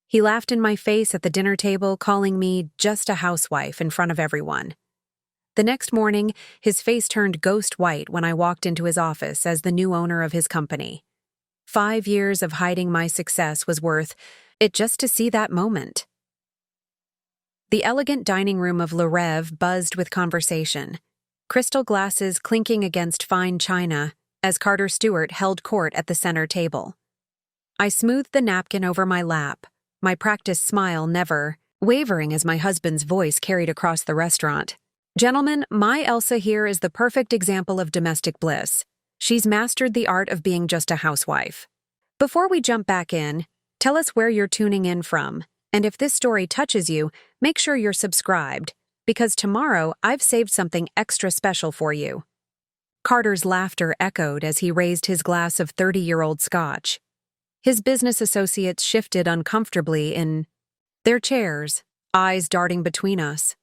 He laughed in my face at the dinner table, calling me just a housewife in front of everyone. The next morning, his face turned ghost white when I walked into his office as the new owner of his company. 5 years of hiding my success was worth it just to see that moment. The elegant dining room of Le Rêve buzzed with conversation, crystal glasses clinking against fine china as Carter Stewart held court at the center table. I smoothed the napkin over my lap, my practiced smile never wavering as my husband's voice carried across the restaurant. "Gentlemen, my Elsa here is the perfect example of domestic bliss. She's mastered the art of being just a housewife. Before we jump back in, tell us where you're tuning in from, and if this story touches you, make sure you're subscribed, because tomorrow I've saved something extra special for you." Carter's laughter echoed as he raised his glass of 30-year-old scotch. His business associates shifted uncomfortably in their chairs, eyes darting between us.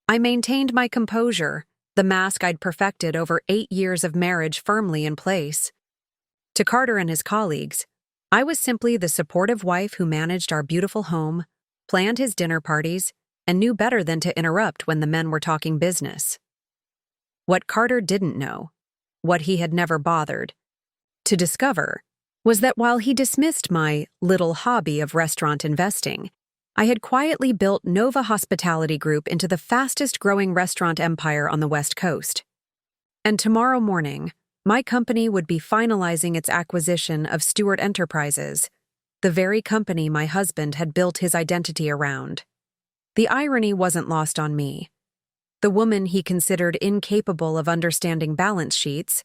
I maintained my composure, the mask I'd perfected over 8 years of marriage firmly in place. To Carter and his colleagues, I was simply the supportive wife who managed our beautiful home, planned his dinner parties, and knew better than to interrupt when the men were talking business. What Carter didn't know, what he had never bothered to discover, was that while he dismissed my little hobby of restaurant investing, I had quietly built Nova Hospitality Group into the fastest-growing restaurant empire on the West Coast. And tomorrow morning, my company would be finalizing its acquisition of Stewart Enterprises, the very company my husband had built his identity around. The irony wasn't lost on me. The woman he considered incapable of understanding balance sheets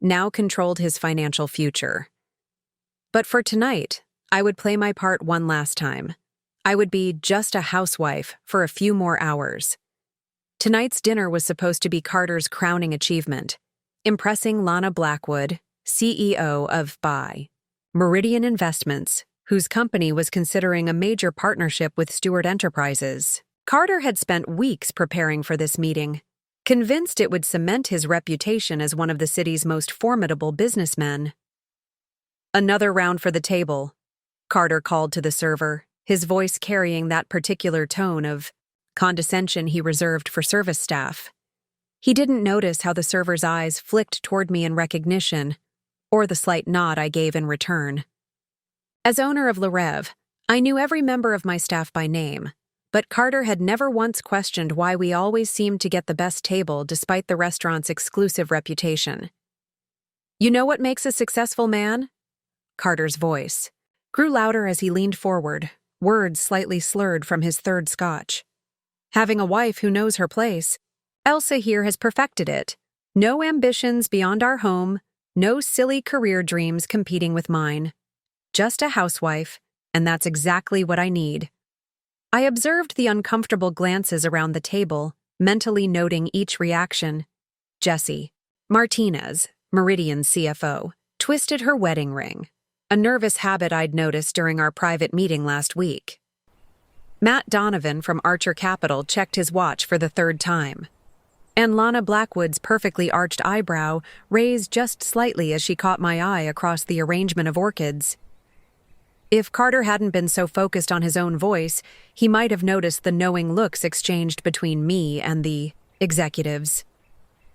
now controlled his financial future. But for tonight, I would play my part one last time. I would be just a housewife for a few more hours. Tonight's dinner was supposed to be Carter's crowning achievement, impressing Lana Blackwood, CEO of Meridian Investments, whose company was considering a major partnership with Stewart Enterprises. Carter had spent weeks preparing for this meeting, convinced it would cement his reputation as one of the city's most formidable businessmen. "Another round for the table," Carter called to the server, his voice carrying that particular tone of condescension he reserved for service staff. He didn't notice how the server's eyes flicked toward me in recognition, or the slight nod I gave in return. As owner of Le Rêve, I knew every member of my staff by name, but Carter had never once questioned why we always seemed to get the best table despite the restaurant's exclusive reputation. "You know what makes a successful man?" Carter's voice grew louder as he leaned forward, words slightly slurred from his third scotch. "Having a wife who knows her place. Elsa here has perfected it. No ambitions beyond our home, no silly career dreams competing with mine. Just a housewife, and that's exactly what I need." I observed the uncomfortable glances around the table, mentally noting each reaction. Jessie Martinez, Meridian's CFO, twisted her wedding ring, a nervous habit I'd noticed during our private meeting last week. Matt Donovan from Archer Capital checked his watch for the third time. And Lana Blackwood's perfectly arched eyebrow raised just slightly as she caught my eye across the arrangement of orchids. If Carter hadn't been so focused on his own voice, he might have noticed the knowing looks exchanged between me and the executives.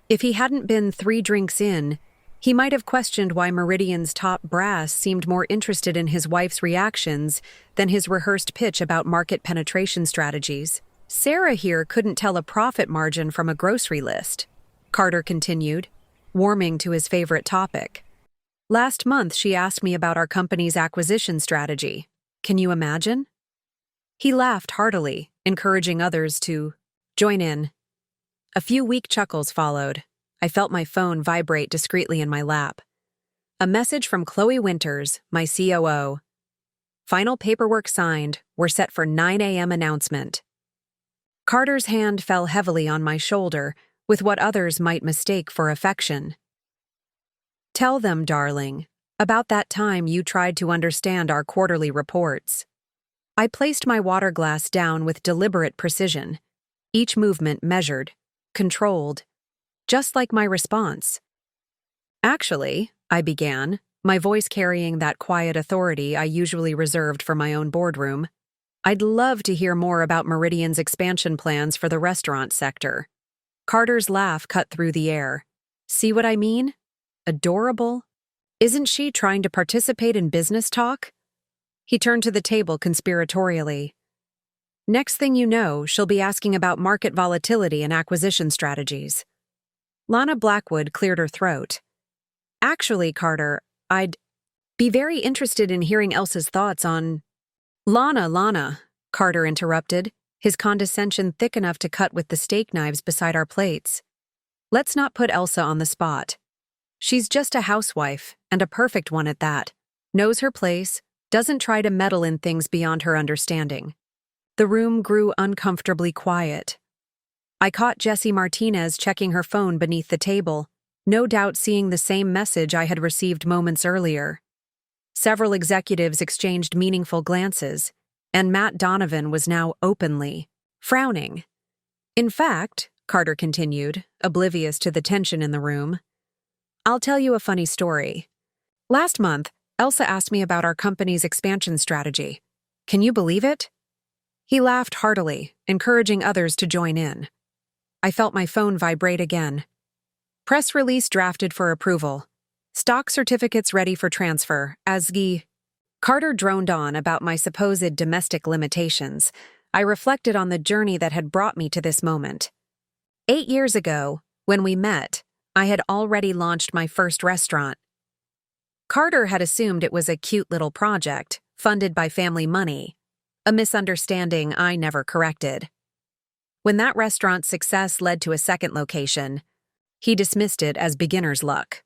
If he hadn't been 3 drinks in, he might have questioned why Meridian's top brass seemed more interested in his wife's reactions than his rehearsed pitch about market penetration strategies. "Sarah here couldn't tell a profit margin from a grocery list," Carter continued, warming to his favorite topic. "Last month she asked me about our company's acquisition strategy. Can you imagine?" He laughed heartily, encouraging others to join in. A few weak chuckles followed. I felt my phone vibrate discreetly in my lap. A message from Chloe Winters, my COO. "Final paperwork signed. We're set for 9 a.m. announcement." Carter's hand fell heavily on my shoulder, with what others might mistake for affection. "Tell them, darling, about that time you tried to understand our quarterly reports." I placed my water glass down with deliberate precision, each movement measured, controlled, just like my response. "Actually," I began, my voice carrying that quiet authority I usually reserved for my own boardroom. I'd love to hear more about Meridian's expansion plans for the restaurant sector. Carter's laugh cut through the air. See what I mean? Adorable. Isn't she trying to participate in business talk? He turned to the table conspiratorially. Next thing you know, she'll be asking about market volatility and acquisition strategies. Lana Blackwood cleared her throat. Actually, Carter, I'd be very interested in hearing Elsa's thoughts on… Lana, Carter interrupted, his condescension thick enough to cut with the steak knives beside our plates. Let's not put Elsa on the spot. She's just a housewife, and a perfect one at that. Knows her place, doesn't try to meddle in things beyond her understanding. The room grew uncomfortably quiet. I caught Jessie Martinez checking her phone beneath the table, no doubt seeing the same message I had received moments earlier. Several executives exchanged meaningful glances, and Matt Donovan was now openly frowning. In fact, Carter continued, oblivious to the tension in the room, I'll tell you a funny story. Last month, Elsa asked me about our company's expansion strategy. Can you believe it? He laughed heartily, encouraging others to join in. I felt my phone vibrate again. Press release drafted for approval. Stock certificates ready for transfer, Carter droned on about my supposed domestic limitations. I reflected on the journey that had brought me to this moment. 8 years ago, when we met, I had already launched my first restaurant. Carter had assumed it was a cute little project, funded by family money, a misunderstanding I never corrected. When that restaurant's success led to a second location, he dismissed it as beginner's luck.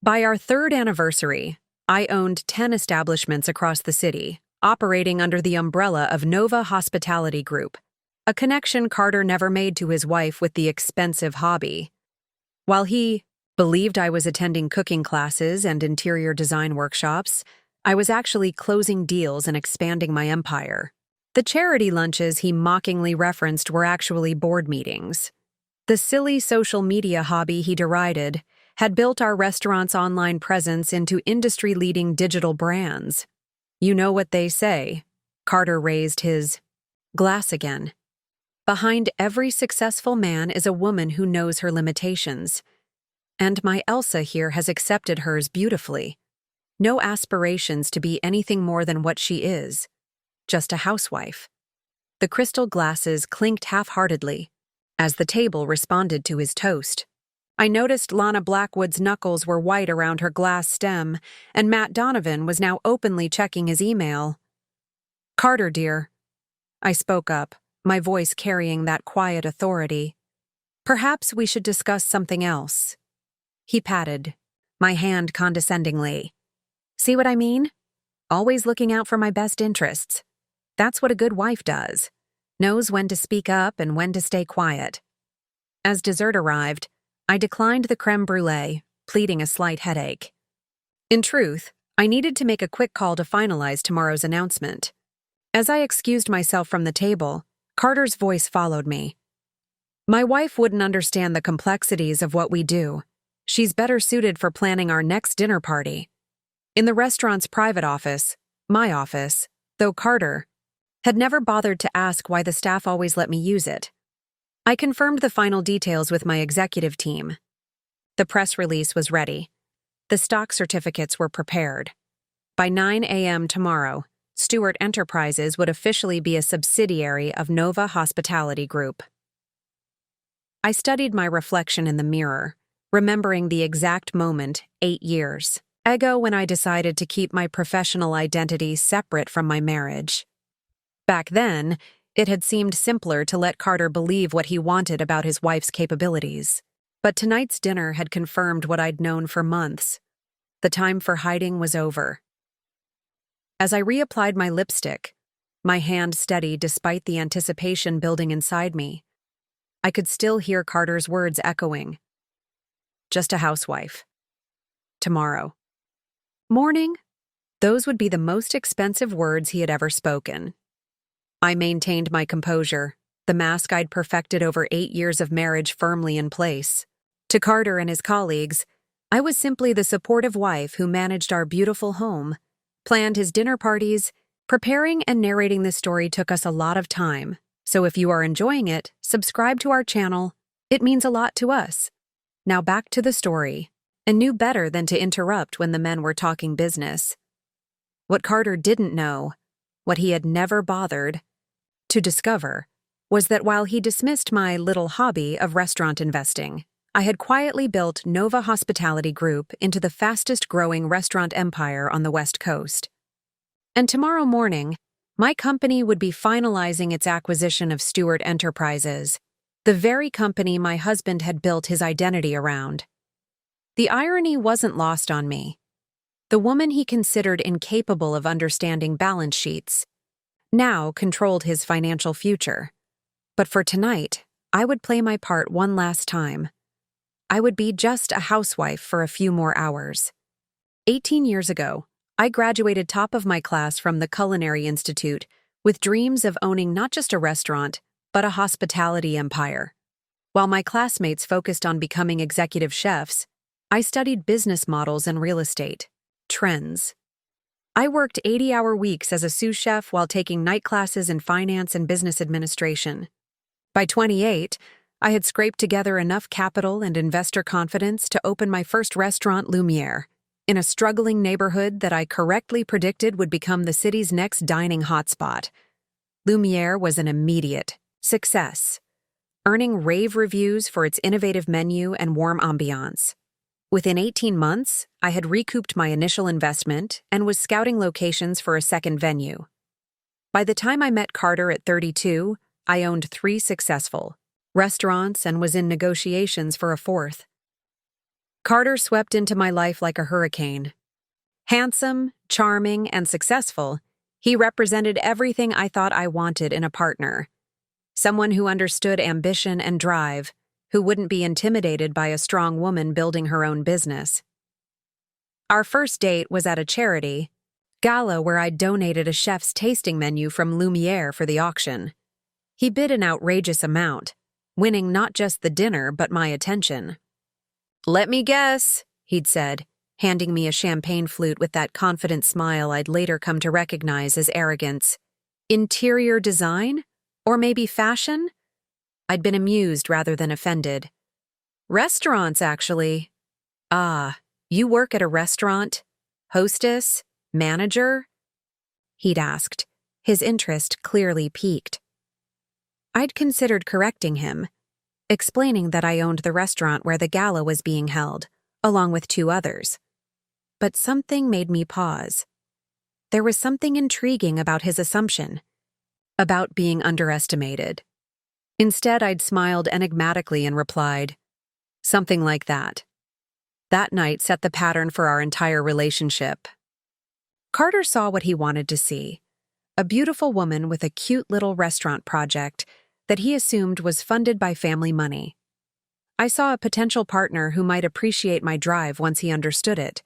By our third anniversary, I owned 10 establishments across the city, operating under the umbrella of Nova Hospitality Group, a connection Carter never made to his wife with the expensive hobby. While he believed I was attending cooking classes and interior design workshops, I was actually closing deals and expanding my empire. The charity lunches he mockingly referenced were actually board meetings. The silly social media hobby he derided had built our restaurant's online presence into industry-leading digital brands. You know what they say. Carter raised his glass again. Behind every successful man is a woman who knows her limitations. And my Elsa here has accepted hers beautifully. No aspirations to be anything more than what she is. Just a housewife. The crystal glasses clinked half-heartedly as the table responded to his toast. I noticed Lana Blackwood's knuckles were white around her glass stem, and Matt Donovan was now openly checking his email. Carter, dear. I spoke up, my voice carrying that quiet authority. Perhaps we should discuss something else. He patted my hand condescendingly. See what I mean? Always looking out for my best interests. That's what a good wife does. Knows when to speak up and when to stay quiet. As dessert arrived, I declined the creme brulee, pleading a slight headache. In truth, I needed to make a quick call to finalize tomorrow's announcement. As I excused myself from the table, Carter's voice followed me. My wife wouldn't understand the complexities of what we do. She's better suited for planning our next dinner party. In the restaurant's private office, my office, though Carter had never bothered to ask why the staff always let me use it. I confirmed the final details with my executive team. The press release was ready. The stock certificates were prepared. By 9 a.m. tomorrow, Stewart Enterprises would officially be a subsidiary of Nova Hospitality Group. I studied my reflection in the mirror, remembering the exact moment 8 years ago when I decided to keep my professional identity separate from my marriage. Back then, it had seemed simpler to let Carter believe what he wanted about his wife's capabilities. But tonight's dinner had confirmed what I'd known for months. The time for hiding was over. As I reapplied my lipstick, my hand steady despite the anticipation building inside me, I could still hear Carter's words echoing. Just a housewife. Tomorrow. Morning? Those would be the most expensive words he had ever spoken. I maintained my composure, the mask I'd perfected over 8 years of marriage firmly in place. To Carter and his colleagues, I was simply the supportive wife who managed our beautiful home, planned his dinner parties. Preparing and narrating this story took us a lot of time, so if you are enjoying it, subscribe to our channel. It means a lot to us. Now back to the story, and knew better than to interrupt when the men were talking business. What Carter didn't know, what he had never bothered to discover, was that while he dismissed my little hobby of restaurant investing, I had quietly built Nova Hospitality Group into the fastest-growing restaurant empire on the West Coast. And tomorrow morning, my company would be finalizing its acquisition of Stewart Enterprises, the very company my husband had built his identity around. The irony wasn't lost on me. The woman he considered incapable of understanding balance sheets now controlled his financial future. But for tonight, I would play my part one last time. I would be just a housewife for a few more hours. 18 years ago, I graduated top of my class from the Culinary Institute with dreams of owning not just a restaurant, but a hospitality empire. While my classmates focused on becoming executive chefs, I studied business models and real estate trends. I worked 80-hour weeks as a sous chef while taking night classes in finance and business administration. By 28, I had scraped together enough capital and investor confidence to open my first restaurant, Lumiere, in a struggling neighborhood that I correctly predicted would become the city's next dining hotspot. Lumiere was an immediate success, earning rave reviews for its innovative menu and warm ambiance. Within 18 months, I had recouped my initial investment and was scouting locations for a second venue. By the time I met Carter at 32, I owned 3 successful restaurants and was in negotiations for a 4th. Carter swept into my life like a hurricane. Handsome, charming, and successful, he represented everything I thought I wanted in a partner. Someone who understood ambition and drive, who wouldn't be intimidated by a strong woman building her own business. Our first date was at a charity gala where I donated a chef's tasting menu from Lumiere for the auction. He bid an outrageous amount, winning not just the dinner but my attention. "Let me guess," he'd said, handing me a champagne flute with that confident smile I'd later come to recognize as arrogance. "Interior design? Or maybe fashion?" I'd been amused rather than offended. "Restaurants, actually." "Ah, you work at a restaurant? Hostess? Manager?" he'd asked, his interest clearly piqued. I'd considered correcting him, explaining that I owned the restaurant where the gala was being held, along with 2 others. But something made me pause. There was something intriguing about his assumption, about being underestimated. Instead, I'd smiled enigmatically and replied, "Something like that." That night set the pattern for our entire relationship. Carter saw what he wanted to see, a beautiful woman with a cute little restaurant project that he assumed was funded by family money. I saw a potential partner who might appreciate my drive once he understood it.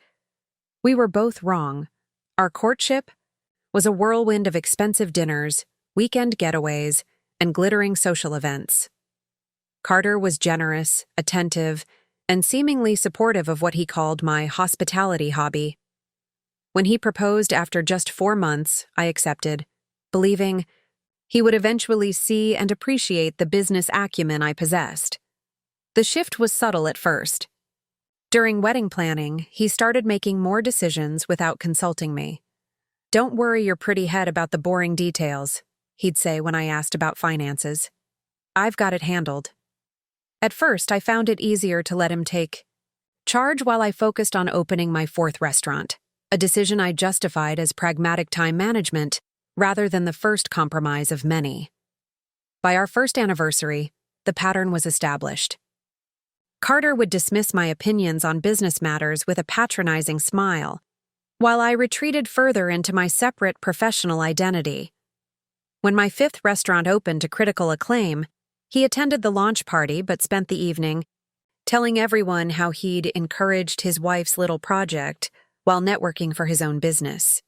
We were both wrong. Our courtship was a whirlwind of expensive dinners, weekend getaways, and glittering social events. Carter was generous, attentive, and seemingly supportive of what he called my hospitality hobby. When he proposed after just 4 months, I accepted, believing he would eventually see and appreciate the business acumen I possessed. The shift was subtle at first. During wedding planning, he started making more decisions without consulting me. "Don't worry your pretty head about the boring details," he'd say when I asked about finances. "I've got it handled." At first, I found it easier to let him take charge while I focused on opening my 4th restaurant, a decision I justified as pragmatic time management rather than the first compromise of many. By our first anniversary, the pattern was established. Carter would dismiss my opinions on business matters with a patronizing smile, while I retreated further into my separate professional identity. When my 5th restaurant opened to critical acclaim, he attended the launch party but spent the evening telling everyone how he'd encouraged his wife's little project while networking for his own business.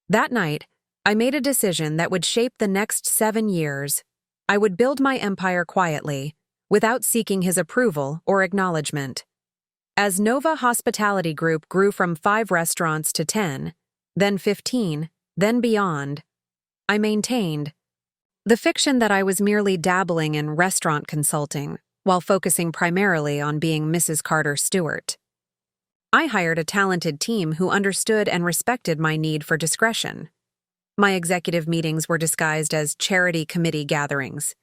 That night, I made a decision that would shape the next 7 years. I would build my empire quietly, without seeking his approval or acknowledgement. As Nova Hospitality Group grew from 5 restaurants to 10, then 15, then beyond, I maintained the fiction that I was merely dabbling in restaurant consulting while focusing primarily on being Mrs. Carter Stewart. I hired a talented team who understood and respected my need for discretion. My executive meetings were disguised as charity committee gatherings.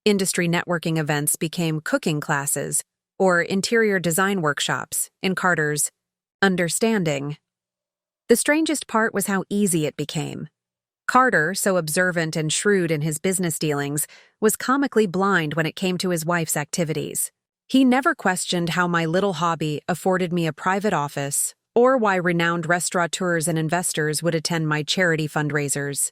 Industry networking events became cooking classes or interior design workshops in Carter's understanding. The strangest part was how easy it became. Carter, so observant and shrewd in his business dealings, was comically blind when it came to his wife's activities. He never questioned how my little hobby afforded me a private office or why renowned restaurateurs and investors would attend my charity fundraisers.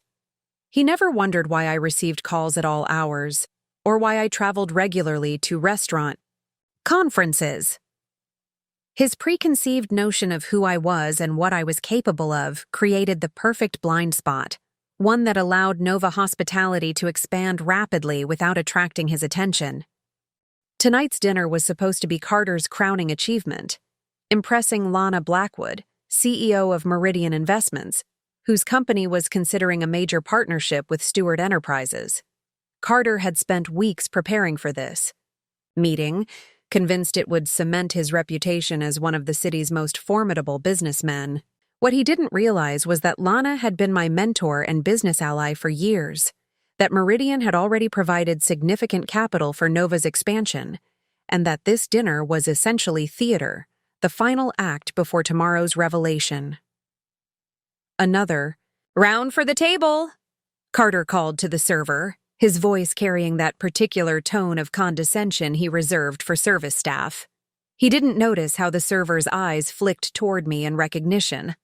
He never wondered why I received calls at all hours or why I traveled regularly to restaurant conferences. His preconceived notion of who I was and what I was capable of created the perfect blind spot, one that allowed Nova Hospitality to expand rapidly without attracting his attention. Tonight's dinner was supposed to be Carter's crowning achievement, impressing Lana Blackwood, CEO of Meridian Investments, whose company was considering a major partnership with Stewart Enterprises. Carter had spent weeks preparing for this meeting, convinced it would cement his reputation as one of the city's most formidable businessmen. What he didn't realize was that Lana had been my mentor and business ally for years, that Meridian had already provided significant capital for Nova's expansion, and that this dinner was essentially theater, the final act before tomorrow's revelation. Another round for the table, Carter called to the server, his voice carrying that particular tone of condescension he reserved for service staff. He didn't notice how the server's eyes flicked toward me in recognition,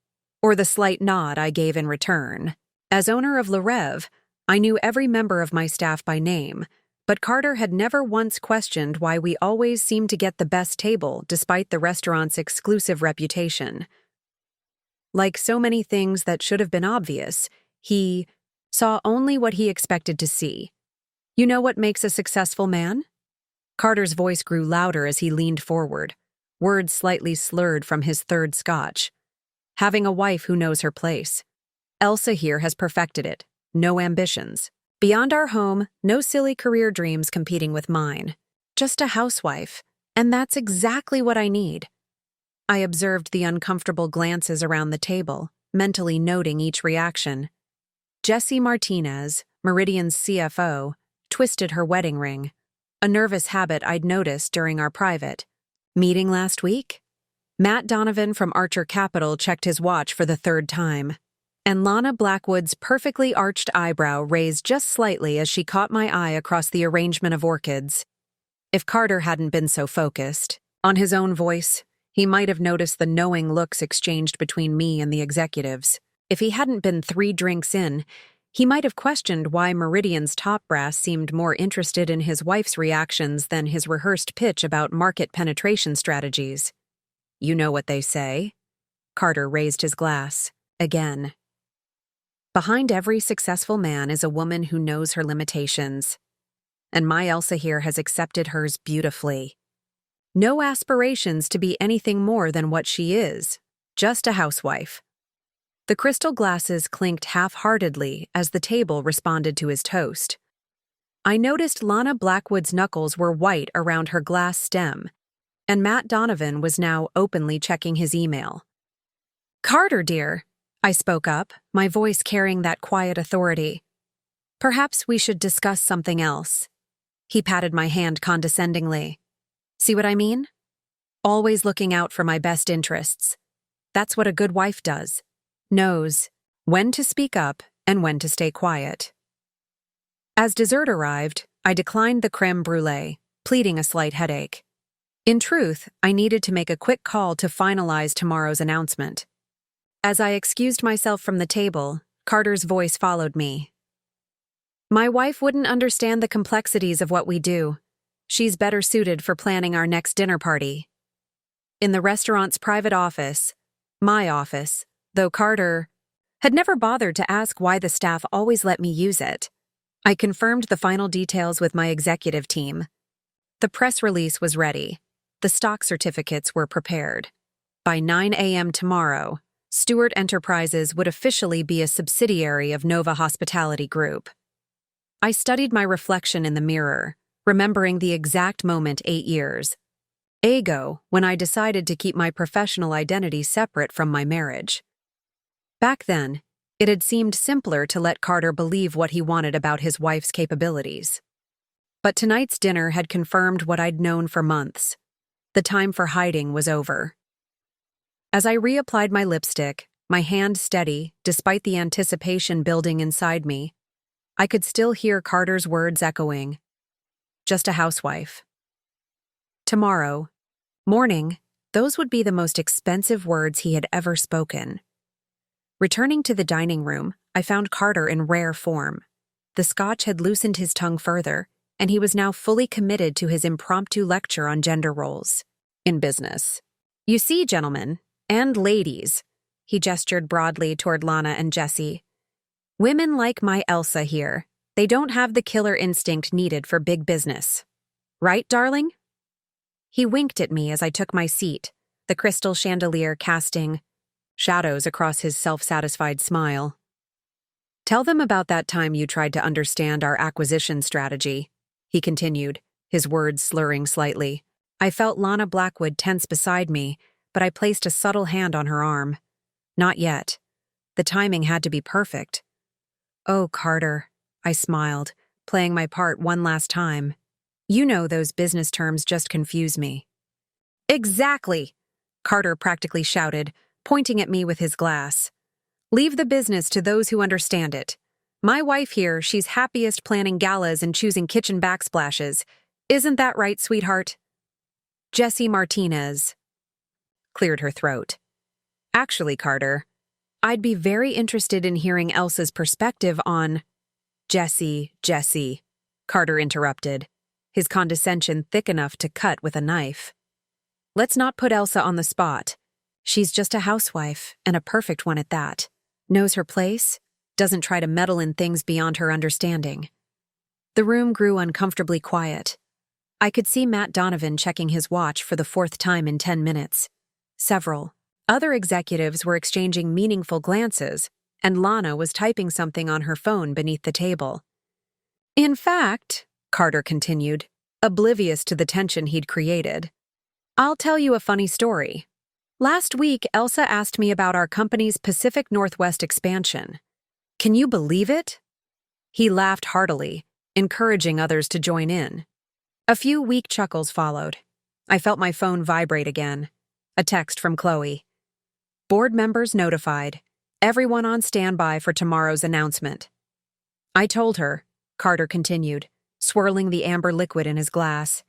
or the slight nod I gave in return. As owner of Le Rêve, I knew every member of my staff by name, but Carter had never once questioned why we always seemed to get the best table despite the restaurant's exclusive reputation. Like so many things that should have been obvious, he saw only what he expected to see. You know what makes a successful man? Carter's voice grew louder as he leaned forward, words slightly slurred from his third scotch. Having a wife who knows her place. Elsa here has perfected it. No ambitions. Beyond our home, no silly career dreams competing with mine. Just a housewife. And that's exactly what I need. I observed the uncomfortable glances around the table, mentally noting each reaction. Jessie Martinez, Meridian's CFO, twisted her wedding ring, a nervous habit I'd noticed during our private meeting last week. Matt Donovan from Archer Capital checked his watch for the 3rd time, and Lana Blackwood's perfectly arched eyebrow raised just slightly as she caught my eye across the arrangement of orchids. If Carter hadn't been so focused on his own voice, he might have noticed the knowing looks exchanged between me and the executives. If he hadn't been 3 drinks in, he might have questioned why Meridian's top brass seemed more interested in his wife's reactions than his rehearsed pitch about market penetration strategies. You know what they say? Carter raised his glass. Again. Behind every successful man is a woman who knows her limitations. And my Elsa here has accepted hers beautifully. No aspirations to be anything more than what she is, just a housewife. The crystal glasses clinked half-heartedly as the table responded to his toast. I noticed Lana Blackwood's knuckles were white around her glass stem, and Matt Donovan was now openly checking his email. Carter, dear, I spoke up, my voice carrying that quiet authority. Perhaps we should discuss something else. He patted my hand condescendingly. See what I mean? Always looking out for my best interests. That's what a good wife does. Knows when to speak up and when to stay quiet. As dessert arrived, I declined the crème brûlée, pleading a slight headache. In truth, I needed to make a quick call to finalize tomorrow's announcement. As I excused myself from the table, Carter's voice followed me. My wife wouldn't understand the complexities of what we do. She's better suited for planning our next dinner party. In the restaurant's private office, my office, though Carter had never bothered to ask why the staff always let me use it, I confirmed the final details with my executive team. The press release was ready. The stock certificates were prepared. By 9 a.m. tomorrow, Stewart Enterprises would officially be a subsidiary of Nova Hospitality Group. I studied my reflection in the mirror, remembering the exact moment 8 years ago when I decided to keep my professional identity separate from my marriage. Back then, it had seemed simpler to let Carter believe what he wanted about his wife's capabilities. But tonight's dinner had confirmed what I'd known for months. The time for hiding was over. As I reapplied my lipstick, my hand steady, despite the anticipation building inside me, I could still hear Carter's words echoing. Just a housewife. Tomorrow, morning, those would be the most expensive words he had ever spoken. Returning to the dining room, I found Carter in rare form. The scotch had loosened his tongue further, and he was now fully committed to his impromptu lecture on gender roles in business. You see, gentlemen, and ladies, he gestured broadly toward Lana and Jessie. Women like my Elsa here, they don't have the killer instinct needed for big business. Right, darling? He winked at me as I took my seat, the crystal chandelier casting shadows across his self-satisfied smile. Tell them about that time you tried to understand our acquisition strategy, he continued, his words slurring slightly. I felt Lana Blackwood tense beside me, but I placed a subtle hand on her arm. Not yet. The timing had to be perfect. Oh, Carter, I smiled, playing my part one last time. You know those business terms just confuse me. Exactly, Carter practically shouted, pointing at me with his glass. Leave the business to those who understand it. My wife here, she's happiest planning galas and choosing kitchen backsplashes. Isn't that right, sweetheart? Jessie Martinez cleared her throat. Actually, Carter, I'd be very interested in hearing Elsa's perspective on… Jessie, Carter interrupted, his condescension thick enough to cut with a knife. Let's not put Elsa on the spot. She's just a housewife, and a perfect one at that. Knows her place, doesn't try to meddle in things beyond her understanding. The room grew uncomfortably quiet. I could see Matt Donovan checking his watch for the 4th time in 10 minutes. Several other executives were exchanging meaningful glances, and Lana was typing something on her phone beneath the table. In fact, Carter continued, oblivious to the tension he'd created, I'll tell you a funny story. Last week, Elsa asked me about our company's Pacific Northwest expansion. Can you believe it? He laughed heartily, encouraging others to join in. A few weak chuckles followed. I felt my phone vibrate again. A text from Chloe. Board members notified. Everyone on standby for tomorrow's announcement. I told her, Carter continued, swirling the amber liquid in his glass,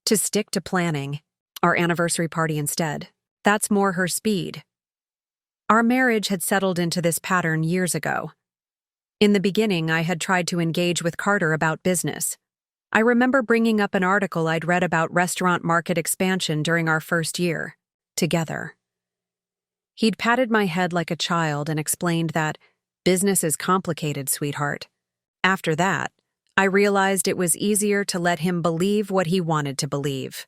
to stick to planning our anniversary party instead. That's more her speed. Our marriage had settled into this pattern years ago. In the beginning, I had tried to engage with Carter about business. I remember bringing up an article I'd read about restaurant market expansion during our first year, together. He'd patted my head like a child and explained that business is complicated, sweetheart. After that, I realized it was easier to let him believe what he wanted to believe.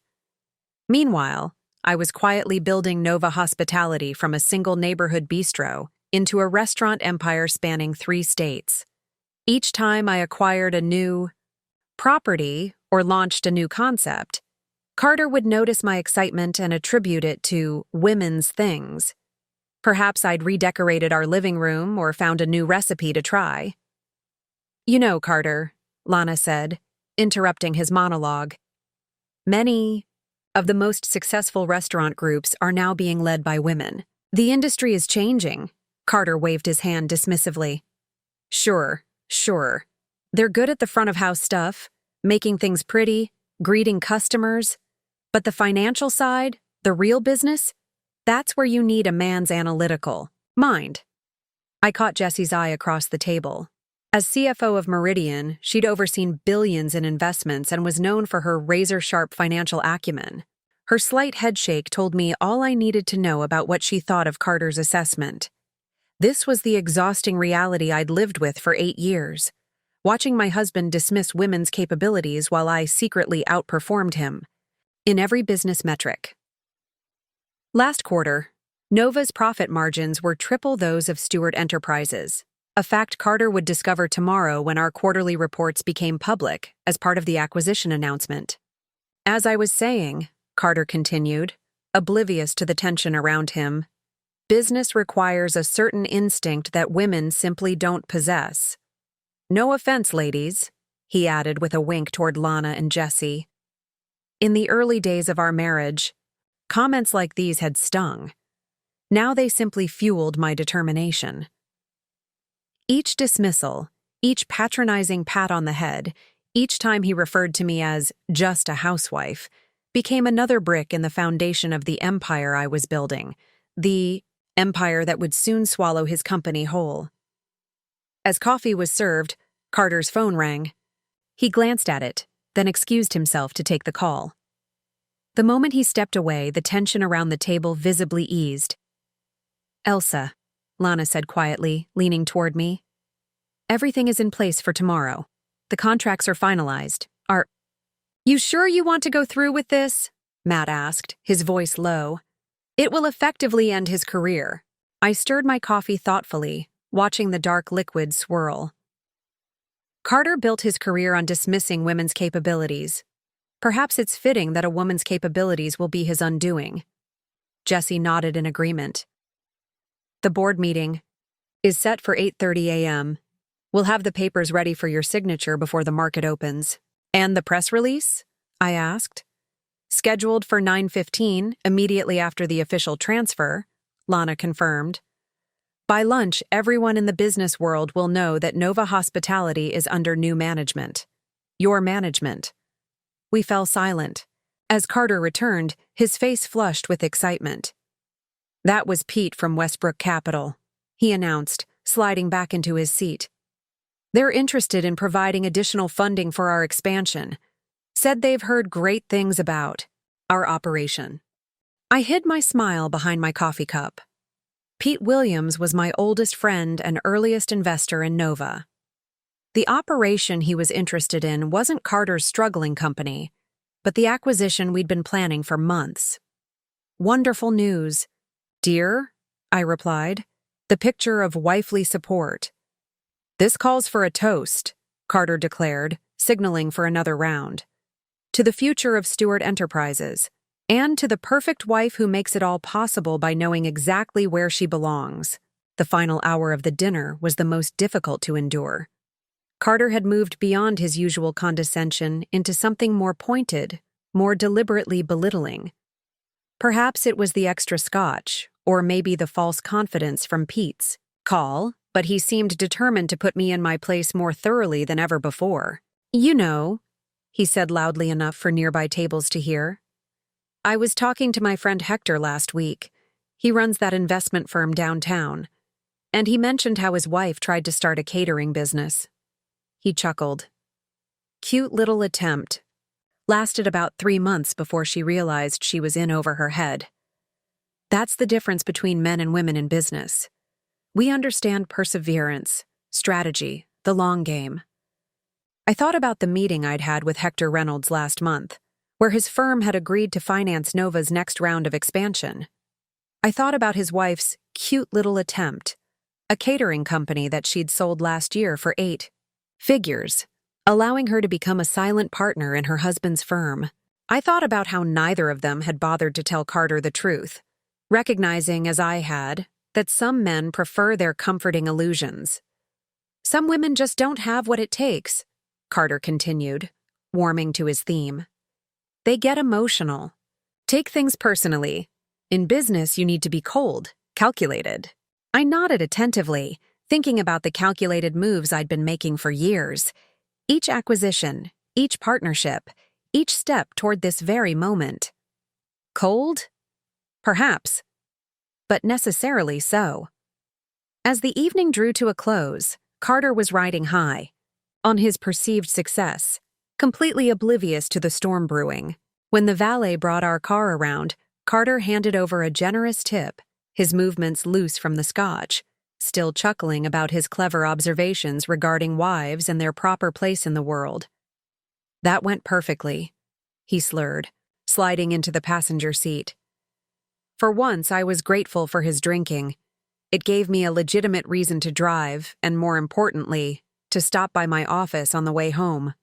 Meanwhile, I was quietly building Nova Hospitality from a single neighborhood bistro into a restaurant empire spanning 3 states. Each time I acquired a new property or launched a new concept, Carter would notice my excitement and attribute it to women's things. Perhaps I'd redecorated our living room or found a new recipe to try. You know, Carter, Lana said, interrupting his monologue. Many of the most successful restaurant groups are now being led by women. The industry is changing. Carter waved his hand dismissively. Sure. They're good at the front-of-house stuff, making things pretty, greeting customers. But the financial side, the real business, that's where you need a man's analytical mind. I caught Jessie's eye across the table. As CFO of Meridian, she'd overseen billions in investments and was known for her razor-sharp financial acumen. Her slight headshake told me all I needed to know about what she thought of Carter's assessment. This was the exhausting reality I'd lived with for 8 years, watching my husband dismiss women's capabilities while I secretly outperformed him. in every business metric. Last quarter, Nova's profit margins were triple those of Stewart Enterprises, a fact Carter would discover tomorrow when our quarterly reports became public as part of the acquisition announcement. As I was saying, Carter continued, oblivious to the tension around him, business requires a certain instinct that women simply don't possess. No offense, ladies, he added with a wink toward Lana and Jessie. In the early days of our marriage, comments like these had stung. Now they simply fueled my determination. Each dismissal, each patronizing pat on the head, each time he referred to me as just a housewife, became another brick in the foundation of the empire I was building, the empire that would soon swallow his company whole. As coffee was served, Carter's phone rang. He glanced at it, then excused himself to take the call. The moment he stepped away, the tension around the table visibly eased. Elsa, Lana said quietly, leaning toward me. Everything is in place for tomorrow. The contracts are finalized. Are you sure you want to go through with this? Matt asked, his voice low. It will effectively end his career. I stirred my coffee thoughtfully, watching the dark liquid swirl. Carter built his career on dismissing women's capabilities. Perhaps it's fitting that a woman's capabilities will be his undoing. Jessie nodded in agreement. The board meeting is set for 8:30 a.m. We'll have the papers ready for your signature before the market opens. And the press release? I asked. Scheduled for 9:15, immediately after the official transfer, Lana confirmed. By lunch, everyone in the business world will know that Nova Hospitality is under new management. Your management. We fell silent. As Carter returned, his face flushed with excitement. That was Pete from Westbrook Capital, he announced, sliding back into his seat. They're interested in providing additional funding for our expansion. Said they've heard great things about our operation. I hid my smile behind my coffee cup. Pete Williams was my oldest friend and earliest investor in Nova. The operation he was interested in wasn't Carter's struggling company, but the acquisition we'd been planning for months. Wonderful news. Dear, I replied, the picture of wifely support. This calls for a toast, Carter declared, signaling for another round. To the future of Stewart Enterprises, and to the perfect wife who makes it all possible by knowing exactly where she belongs. The final hour of the dinner was the most difficult to endure. Carter had moved beyond his usual condescension into something more pointed, more deliberately belittling. Perhaps it was the extra scotch, or maybe the false confidence from Pete's call, but he seemed determined to put me in my place more thoroughly than ever before. You know, he said loudly enough for nearby tables to hear. I was talking to my friend Hector last week. He runs that investment firm downtown, and he mentioned how his wife tried to start a catering business. He chuckled. Cute little attempt. Lasted about 3 months before she realized she was in over her head. That's the difference between men and women in business. We understand perseverance, strategy, the long game. I thought about the meeting I'd had with Hector Reynolds last month, where his firm had agreed to finance Nova's next round of expansion. I thought about his wife's cute little attempt, a catering company that she'd sold last year for 8 figures, allowing her to become a silent partner in her husband's firm. I thought about how neither of them had bothered to tell Carter the truth, recognizing, as I had, that some men prefer their comforting illusions. Some women just don't have what it takes, Carter continued, warming to his theme. They get emotional. Take things personally. In business, you need to be cold, calculated. I nodded attentively, thinking about the calculated moves I'd been making for years. Each acquisition, each partnership, each step toward this very moment. Cold? Perhaps, but necessarily so. As the evening drew to a close, Carter was riding high, on his perceived success, completely oblivious to the storm brewing. When the valet brought our car around, Carter handed over a generous tip, his movements loose from the scotch, still chuckling about his clever observations regarding wives and their proper place in the world. That went perfectly, he slurred, sliding into the passenger seat. For once, I was grateful for his drinking. It gave me a legitimate reason to drive, and more importantly, to stop by my office on the way home.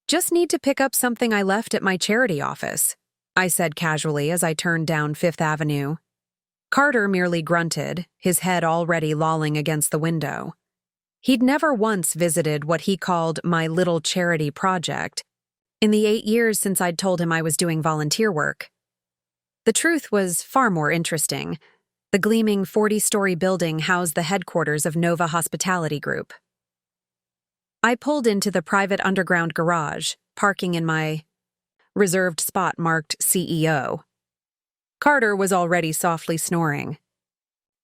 "Just need to pick up something I left at my charity office," I said casually as I turned down Fifth Avenue. Carter merely grunted, his head already lolling against the window. He'd never once visited what he called my little charity project in the 8 years since I'd told him I was doing volunteer work. The truth was far more interesting. The gleaming 40-story building housed the headquarters of Nova Hospitality Group. I pulled into the private underground garage, parking in my reserved spot marked CEO. Carter was already softly snoring.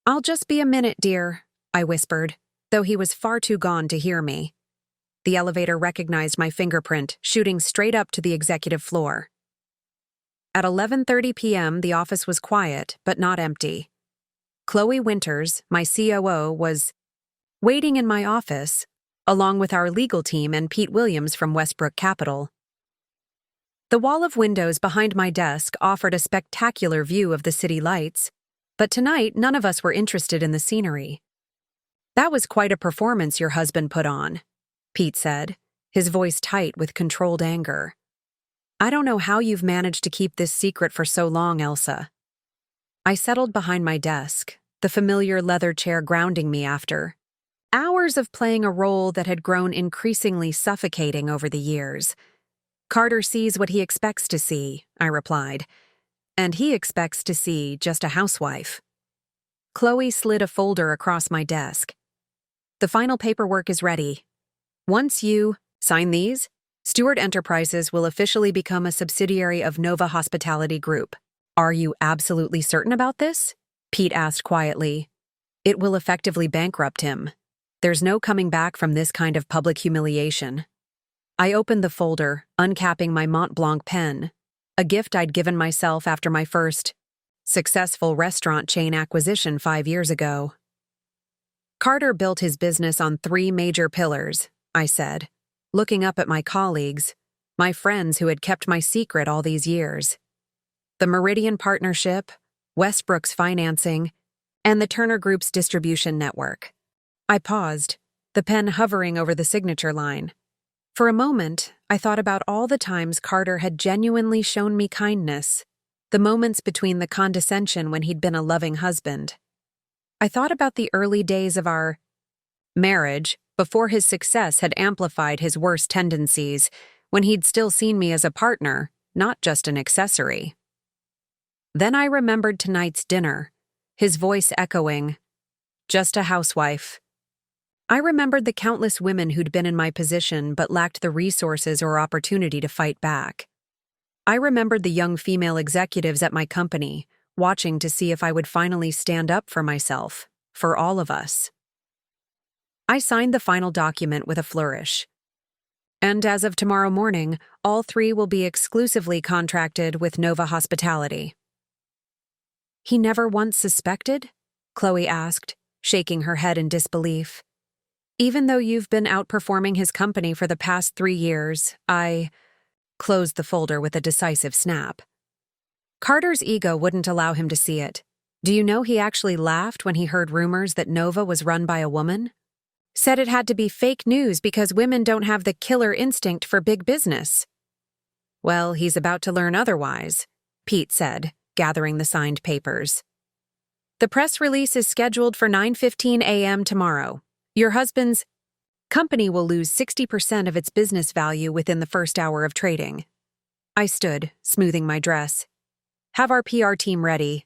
"I'll just be a minute, dear," I whispered, though he was far too gone to hear me. The elevator recognized my fingerprint, shooting straight up to the executive floor. At 11:30 p.m., the office was quiet, but not empty. Chloe Winters, my COO, was waiting in my office, along with our legal team and Pete Williams from Westbrook Capital. The wall of windows behind my desk offered a spectacular view of the city lights, but tonight none of us were interested in the scenery. "That was quite a performance your husband put on," Pete said, his voice tight with controlled anger. "I don't know how you've managed to keep this secret for so long, Elsa." I settled behind my desk, the familiar leather chair grounding me after hours of playing a role that had grown increasingly suffocating over the years. "Carter sees what he expects to see," I replied, "and he expects to see just a housewife." Chloe slid a folder across my desk. "The final paperwork is ready. Once you sign these, Stewart Enterprises will officially become a subsidiary of Nova Hospitality Group." "Are you absolutely certain about this?" Pete asked quietly. "It will effectively bankrupt him. There's no coming back from this kind of public humiliation." I opened the folder, uncapping my Mont Blanc pen, a gift I'd given myself after my first successful restaurant chain acquisition 5 years ago. "Carter built his business on 3 major pillars," I said, looking up at my colleagues, my friends who had kept my secret all these years. "The Meridian Partnership, Westbrook's financing, and the Turner Group's distribution network." I paused, the pen hovering over the signature line. For a moment, I thought about all the times Carter had genuinely shown me kindness, the moments between the condescension when he'd been a loving husband. I thought about the early days of our marriage, before his success had amplified his worst tendencies, when he'd still seen me as a partner, not just an accessory. Then I remembered tonight's dinner, his voice echoing, "Just a housewife." I remembered the countless women who'd been in my position but lacked the resources or opportunity to fight back. I remembered the young female executives at my company, watching to see if I would finally stand up for myself, for all of us. I signed the final document with a flourish. And as of tomorrow morning, all 3 will be exclusively contracted with Nova Hospitality. "He never once suspected?" Chloe asked, shaking her head in disbelief. "Even though you've been outperforming his company for the past 3 years, I closed the folder with a decisive snap. Carter's ego wouldn't allow him to see it. Do you know he actually laughed when he heard rumors that Nova was run by a woman? Said it had to be fake news because women don't have the killer instinct for big business. "Well, he's about to learn otherwise," Pete said, gathering the signed papers. "The press release is scheduled for 9:15 a.m. tomorrow. Your husband's company will lose 60% of its business value within the first hour of trading." I stood, smoothing my dress. "Have our PR team ready.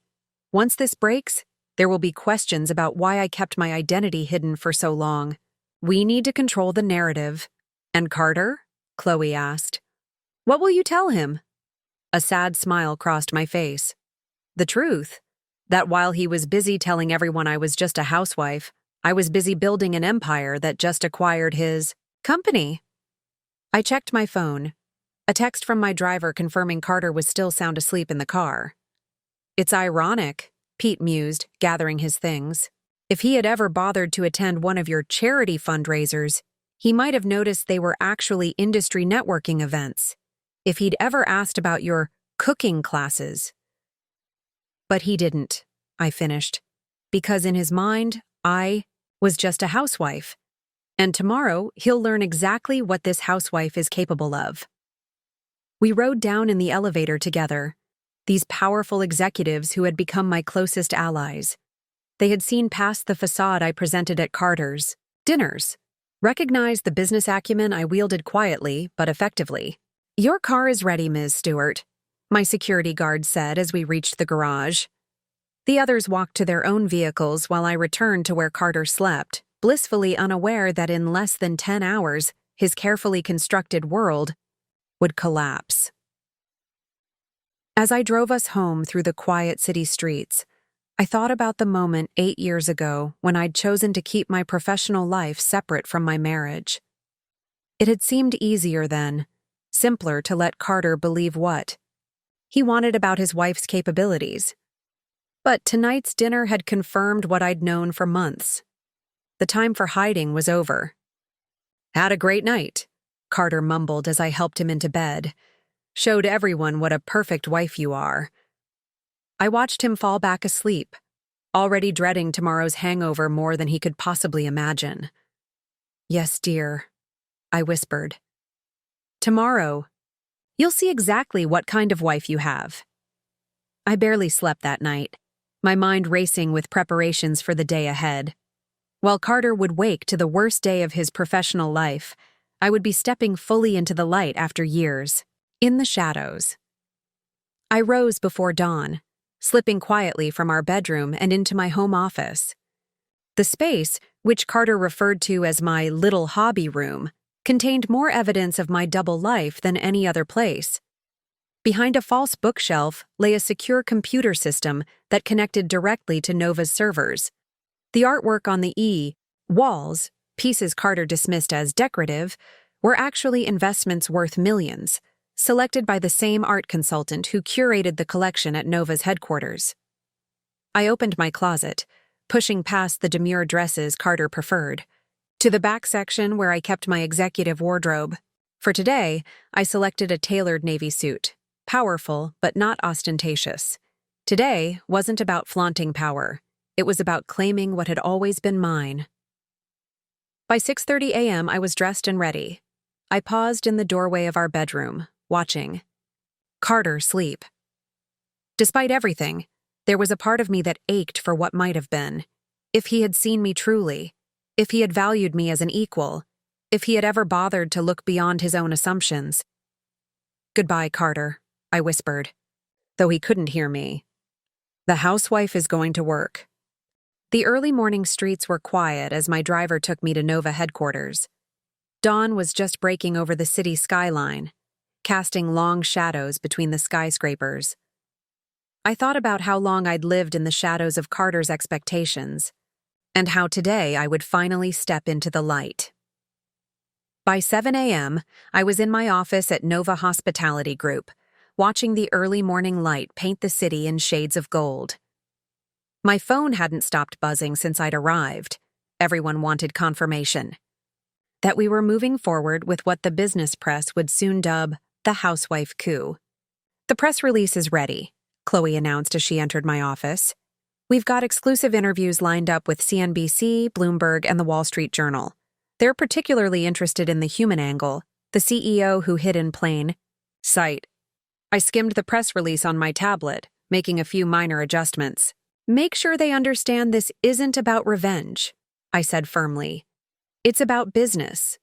Once this breaks, there will be questions about why I kept my identity hidden for so long. We need to control the narrative." "And Carter?" Chloe asked. "What will you tell him?" A sad smile crossed my face. "The truth, that while he was busy telling everyone I was just a housewife, I was busy building an empire that just acquired his company." I checked my phone. A text from my driver confirming Carter was still sound asleep in the car. "It's ironic," Pete mused, gathering his things. "If he had ever bothered to attend one of your charity fundraisers, he might have noticed they were actually industry networking events. If he'd ever asked about your cooking classes. But he didn't, I finished, because in his mind, I was just a housewife. And tomorrow, he'll learn exactly what this housewife is capable of. We rode down in the elevator together, these powerful executives who had become my closest allies. They had seen past the facade I presented at Carter's dinners, recognized the business acumen I wielded quietly but effectively. "Your car is ready, Ms. Stewart," my security guard said as we reached the garage. The others walked to their own vehicles while I returned to where Carter slept, blissfully unaware that in less than 10 hours, his carefully constructed world would collapse. As I drove us home through the quiet city streets, I thought about the moment 8 years ago when I'd chosen to keep my professional life separate from my marriage. It had seemed easier then, simpler to let Carter believe what he wanted about his wife's capabilities. But tonight's dinner had confirmed what I'd known for months. The time for hiding was over. "Had a great night," Carter mumbled as I helped him into bed. "Showed everyone what a perfect wife you are." I watched him fall back asleep, already dreading tomorrow's hangover more than he could possibly imagine. "Yes, dear," I whispered. "Tomorrow, you'll see exactly what kind of wife you have." I barely slept that night, my mind racing with preparations for the day ahead. While Carter would wake to the worst day of his professional life, I would be stepping fully into the light after years, in the shadows. I rose before dawn, slipping quietly from our bedroom and into my home office. The space, which Carter referred to as my little hobby room, contained more evidence of my double life than any other place. Behind a false bookshelf lay a secure computer system that connected directly to Nova's servers. The artwork on the walls, pieces Carter dismissed as decorative, were actually investments worth millions, selected by the same art consultant who curated the collection at Nova's headquarters. I opened my closet, pushing past the demure dresses Carter preferred, to the back section where I kept my executive wardrobe. For today, I selected a tailored navy suit, powerful but not ostentatious. Today wasn't about flaunting power. It was about claiming what had always been mine. By 6:30 a.m., I was dressed and ready. I paused in the doorway of our bedroom, watching Carter sleep. Despite everything, there was a part of me that ached for what might have been. If he had seen me truly, if he had valued me as an equal, if he had ever bothered to look beyond his own assumptions. "Goodbye, Carter," I whispered, though he couldn't hear me. "The housewife is going to work." The early morning streets were quiet as my driver took me to Nova headquarters. Dawn was just breaking over the city skyline, casting long shadows between the skyscrapers. I thought about how long I'd lived in the shadows of Carter's expectations, and how today I would finally step into the light. By 7 a.m., I was in my office at Nova Hospitality Group, watching the early morning light paint the city in shades of gold. My phone hadn't stopped buzzing since I'd arrived. Everyone wanted confirmation that we were moving forward with what the business press would soon dub the housewife coup. "The press release is ready," Chloe announced as she entered my office. "We've got exclusive interviews lined up with CNBC, Bloomberg, and the Wall Street Journal. They're particularly interested in the human angle, the CEO who hid in plain sight." I skimmed the press release on my tablet, making a few minor adjustments. "Make sure they understand this isn't about revenge," I said firmly. "It's about business.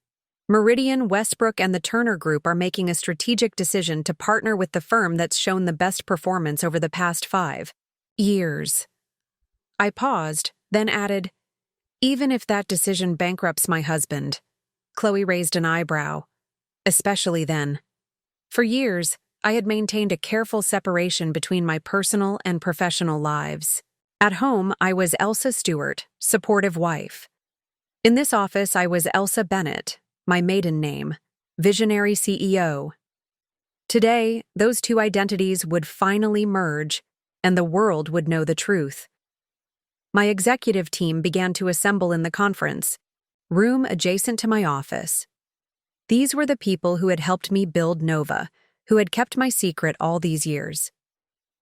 Meridian, Westbrook, and the Turner Group are making a strategic decision to partner with the firm that's shown the best performance over the past 5 years. I paused, then added, "Even if that decision bankrupts my husband." Chloe raised an eyebrow. "Especially then." For years, I had maintained a careful separation between my personal and professional lives. At home, I was Elsa Stewart, supportive wife. In this office, I was Elsa Bennett, my maiden name, visionary CEO. Today, those two identities would finally merge, and the world would know the truth. My executive team began to assemble in the conference room adjacent to my office. These were the people who had helped me build Nova, who had kept my secret all these years.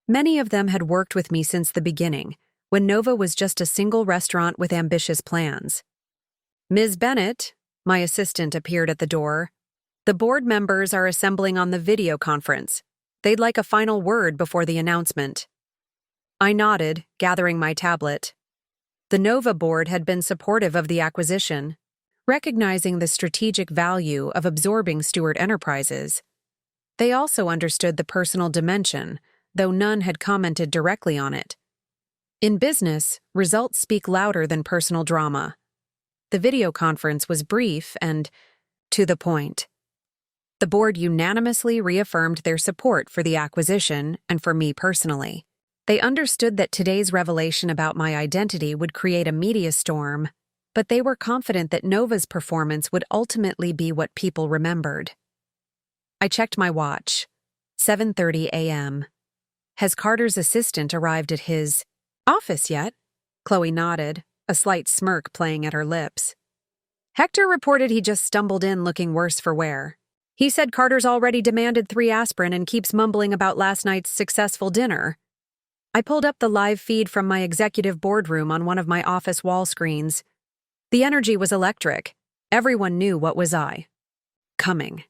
Many of them had worked with me since the beginning, when Nova was just a single restaurant with ambitious plans. "Ms. Bennett," my assistant appeared at the door. "The board members are assembling on the video conference. They'd like a final word before the announcement." I nodded, gathering my tablet. The Nova board had been supportive of the acquisition, recognizing the strategic value of absorbing Stewart Enterprises. They also understood the personal dimension, though none had commented directly on it. In business, results speak louder than personal drama. The video conference was brief and to the point. The board unanimously reaffirmed their support for the acquisition and for me personally. They understood that today's revelation about my identity would create a media storm, but they were confident that Nova's performance would ultimately be what people remembered. I checked my watch. 7:30 a.m. "Has Carter's assistant arrived at his office yet?" Chloe nodded, a slight smirk playing at her lips. "Hector reported he just stumbled in looking worse for wear. He said Carter's already demanded 3 aspirin and keeps mumbling about last night's successful dinner." I pulled up the live feed from my executive boardroom on one of my office wall screens. The energy was electric. Everyone knew what was coming.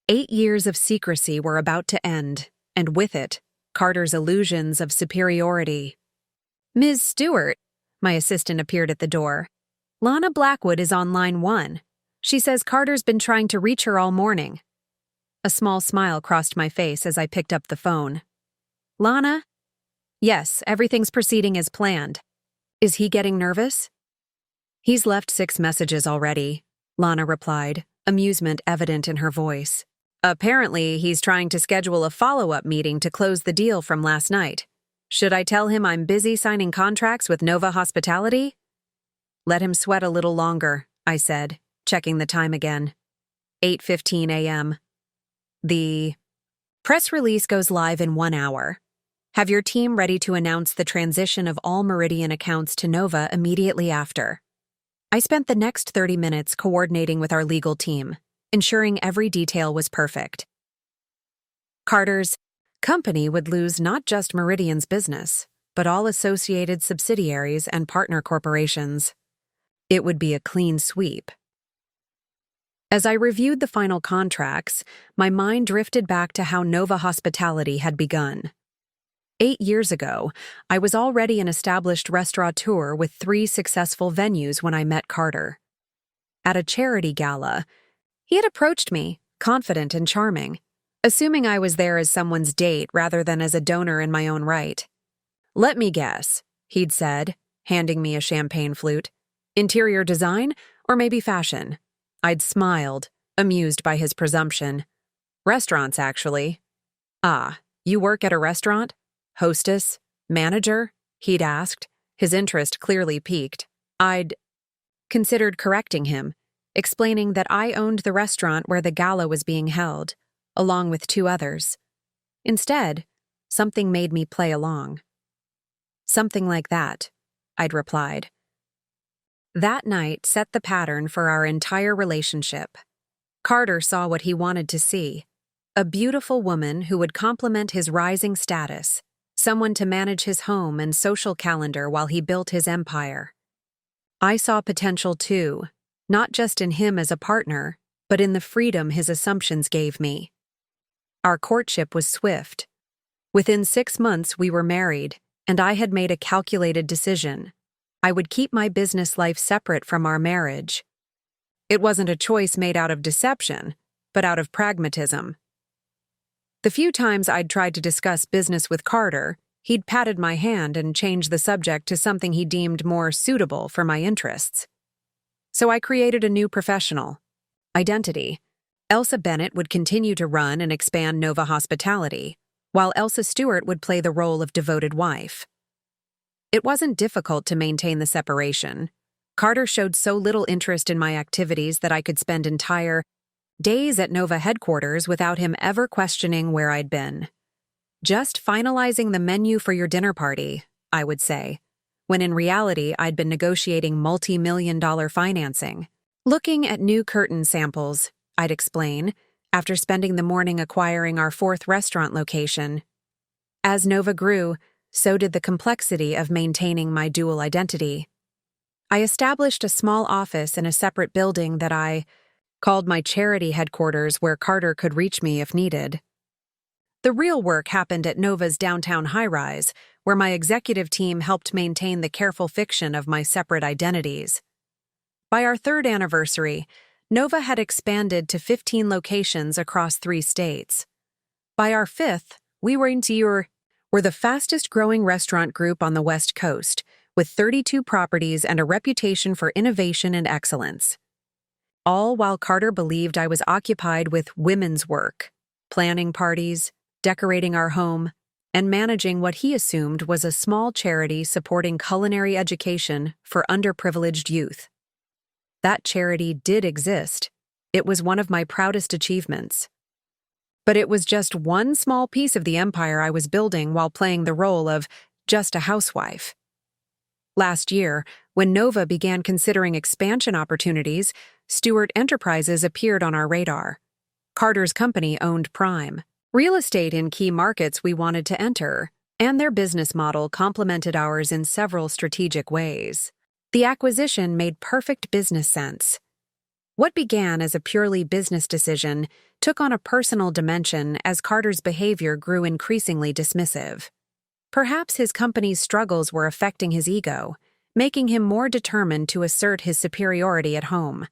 8 years of secrecy were about to end, and with it, Carter's illusions of superiority. "Ms. Stewart," my assistant appeared at the door. "Lana Blackwood is on line 1. She says Carter's been trying to reach her all morning." A small smile crossed my face as I picked up the phone. "Lana?" "Yes, everything's proceeding as planned." "Is he getting nervous?" "He's left 6 messages already," Lana replied, amusement evident in her voice. "Apparently, he's trying to schedule a follow-up meeting to close the deal from last night. Should I tell him I'm busy signing contracts with Nova Hospitality?" "Let him sweat a little longer," I said, checking the time again. 8:15 a.m. The press release goes live in 1 hour. Have your team ready to announce the transition of all Meridian accounts to Nova immediately after. I spent the next 30 minutes coordinating with our legal team, ensuring every detail was perfect. Carter's company would lose not just Meridian's business, but all associated subsidiaries and partner corporations. It would be a clean sweep. As I reviewed the final contracts, my mind drifted back to how Nova Hospitality had begun. 8 years ago, I was already an established restaurateur with 3 successful venues when I met Carter. At a charity gala, he had approached me, confident and charming, assuming I was there as someone's date rather than as a donor in my own right. "Let me guess," he'd said, handing me a champagne flute. "Interior design, or maybe fashion?" I'd smiled, amused by his presumption. "Restaurants, actually." "Ah, you work at a restaurant? Hostess? Manager?" he'd asked, his interest clearly piqued. I'd considered correcting him, explaining that I owned the restaurant where the gala was being held, along with 2 others. Instead, something made me play along. "Something like that," I'd replied. That night set the pattern for our entire relationship. Carter saw what he wanted to see: a beautiful woman who would complement his rising status, someone to manage his home and social calendar while he built his empire. I saw potential too, not just in him as a partner, but in the freedom his assumptions gave me. Our courtship was swift. Within 6 months we were married, and I had made a calculated decision. I would keep my business life separate from our marriage. It wasn't a choice made out of deception, but out of pragmatism. The few times I'd tried to discuss business with Carter, he'd patted my hand and changed the subject to something he deemed more suitable for my interests. So I created a new professional identity. Elsa Bennett would continue to run and expand Nova Hospitality, while Elsa Stewart would play the role of devoted wife. It wasn't difficult to maintain the separation. Carter showed so little interest in my activities that I could spend entire days at Nova headquarters without him ever questioning where I'd been. "Just finalizing the menu for your dinner party," I would say, when in reality I'd been negotiating multi-million-dollar financing. "Looking at new curtain samples," I'd explain, after spending the morning acquiring our fourth restaurant location. As Nova grew, so did the complexity of maintaining my dual identity. I established a small office in a separate building that I called my charity headquarters, where Carter could reach me if needed. The real work happened at Nova's downtown high-rise, where my executive team helped maintain the careful fiction of my separate identities. By our third anniversary, Nova had expanded to 15 locations across 3 states. By our fifth, we were the fastest-growing restaurant group on the West Coast, with 32 properties and a reputation for innovation and excellence. All while Carter believed I was occupied with women's work, planning parties, decorating our home, and managing what he assumed was a small charity supporting culinary education for underprivileged youth. That charity did exist. It was one of my proudest achievements. But it was just one small piece of the empire I was building while playing the role of just a housewife. Last year, when Nova began considering expansion opportunities, Stewart Enterprises appeared on our radar. Carter's company owned prime real estate in key markets we wanted to enter, and their business model complemented ours in several strategic ways. The acquisition made perfect business sense. What began as a purely business decision took on a personal dimension as Carter's behavior grew increasingly dismissive. Perhaps his company's struggles were affecting his ego, making him more determined to assert his superiority at home.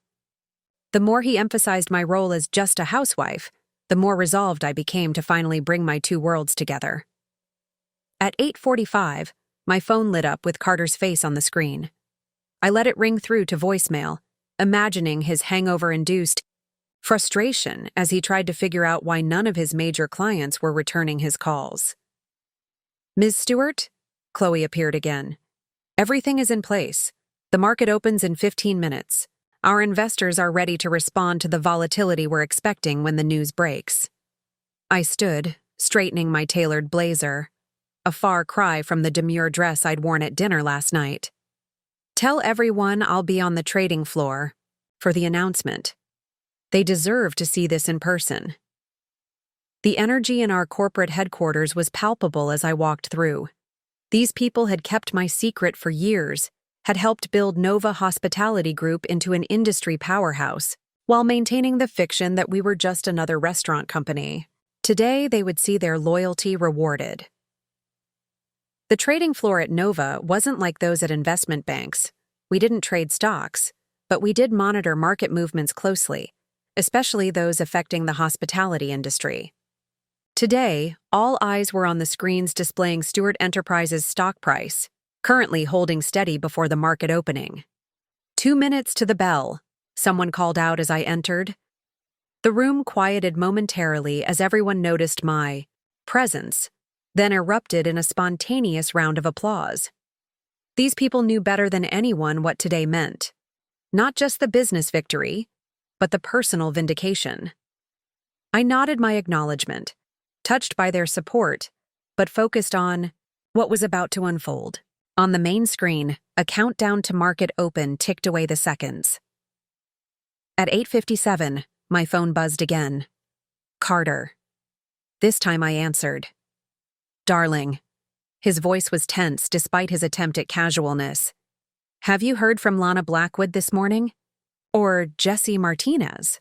The more he emphasized my role as just a housewife, the more resolved I became to finally bring my two worlds together. At 8:45, my phone lit up with Carter's face on the screen. I let it ring through to voicemail, imagining his hangover-induced frustration as he tried to figure out why none of his major clients were returning his calls. "Ms. Stewart?" Chloe appeared again. "Everything is in place. The market opens in 15 minutes. Our investors are ready to respond to the volatility we're expecting when the news breaks." I stood, straightening my tailored blazer, a far cry from the demure dress I'd worn at dinner last night. "Tell everyone I'll be on the trading floor for the announcement. They deserve to see this in person." The energy in our corporate headquarters was palpable as I walked through. These people had kept my secret for years, had helped build Nova Hospitality Group into an industry powerhouse, while maintaining the fiction that we were just another restaurant company. Today, they would see their loyalty rewarded. The trading floor at Nova wasn't like those at investment banks. We didn't trade stocks, but we did monitor market movements closely, especially those affecting the hospitality industry. Today, all eyes were on the screens displaying Stewart Enterprises' stock price, currently holding steady before the market opening. 2 minutes to the bell, someone called out as I entered. The room quieted momentarily as everyone noticed my presence, then erupted in a spontaneous round of applause. These people knew better than anyone what today meant. Not just the business victory, but the personal vindication. I nodded my acknowledgement, touched by their support, but focused on what was about to unfold. On the main screen, a countdown to market open ticked away the seconds. At 8:57, my phone buzzed again. Carter. This time I answered. "Darling." His voice was tense despite his attempt at casualness. "Have you heard from Lana Blackwood this morning? Or Jesse Martinez?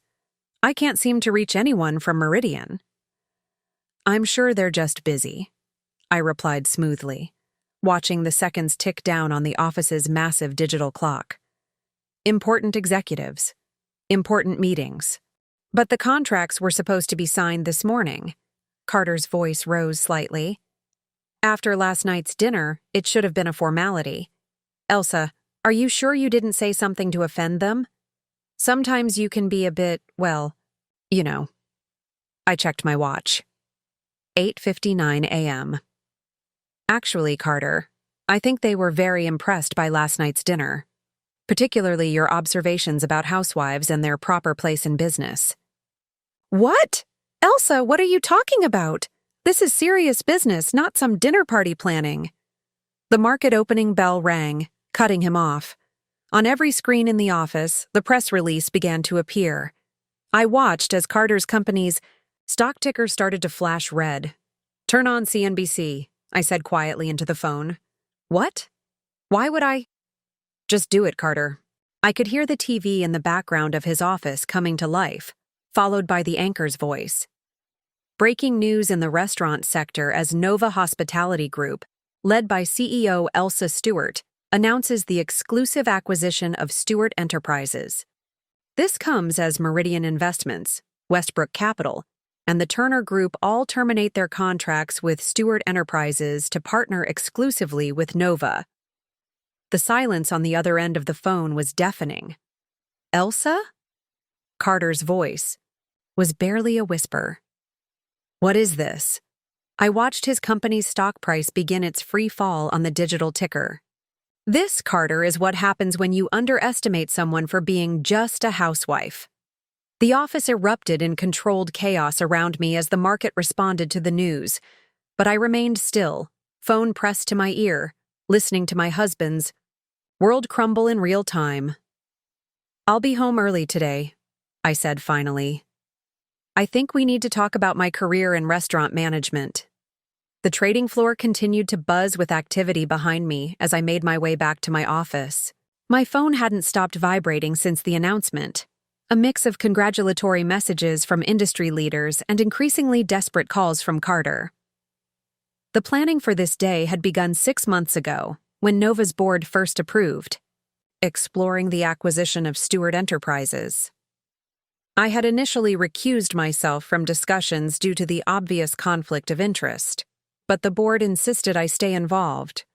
I can't seem to reach anyone from Meridian." "I'm sure they're just busy," I replied smoothly, watching the seconds tick down on the office's massive digital clock. Important executives. Important meetings. But the contracts were supposed to be signed this morning. Carter's voice rose slightly. "After last night's dinner, it should have been a formality. Elsa, are you sure you didn't say something to offend them? Sometimes you can be a bit, well, you know." I checked my watch. 8:59 a.m. "Actually, Carter, I think they were very impressed by last night's dinner, particularly your observations about housewives and their proper place in business." "What? Elsa, what are you talking about? This is serious business, not some dinner party planning." The market opening bell rang, cutting him off. On every screen in the office, the press release began to appear. I watched as Carter's company's stock ticker started to flash red. "Turn on CNBC," I said quietly into the phone. "What? Why would I?" "Just do it, Carter." I could hear the TV in the background of his office coming to life, followed by the anchor's voice. Breaking news in the restaurant sector as Nova Hospitality Group, led by CEO Elsa Stewart, announces the exclusive acquisition of Stewart Enterprises. This comes as Meridian Investments, Westbrook Capital, and the Turner Group all terminate their contracts with Stewart Enterprises to partner exclusively with Nova. The silence on the other end of the phone was deafening. "Elsa?" Carter's voice was barely a whisper. "What is this?" I watched his company's stock price begin its free fall on the digital ticker. "This, Carter, is what happens when you underestimate someone for being just a housewife." The office erupted in controlled chaos around me as the market responded to the news, but I remained still, phone pressed to my ear, listening to my husband's world crumble in real time. "I'll be home early today," I said finally. "I think we need to talk about my career in restaurant management." The trading floor continued to buzz with activity behind me as I made my way back to my office. My phone hadn't stopped vibrating since the announcement, a mix of congratulatory messages from industry leaders and increasingly desperate calls from Carter. The planning for this day had begun 6 months ago, when Nova's board first approved, exploring the acquisition of Stewart Enterprises. I had initially recused myself from discussions due to the obvious conflict of interest, but the board insisted I stay involved.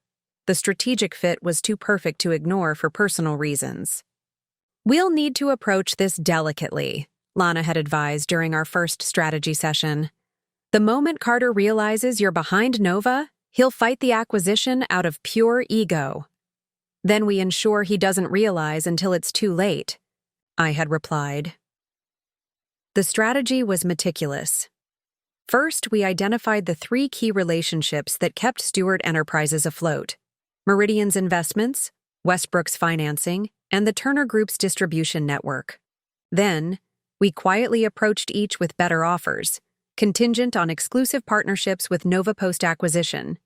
The strategic fit was too perfect to ignore for personal reasons. "We'll need to approach this delicately," Lana had advised during our first strategy session. "The moment Carter realizes you're behind Nova, he'll fight the acquisition out of pure ego. Then we ensure he doesn't realize until it's too late," I had replied. The strategy was meticulous. First, we identified the 3 key relationships that kept Stewart Enterprises afloat: Meridian's investments, Westbrook's financing, and the Turner Group's distribution network. Then, we quietly approached each with better offers, contingent on exclusive partnerships with Nova post-acquisition.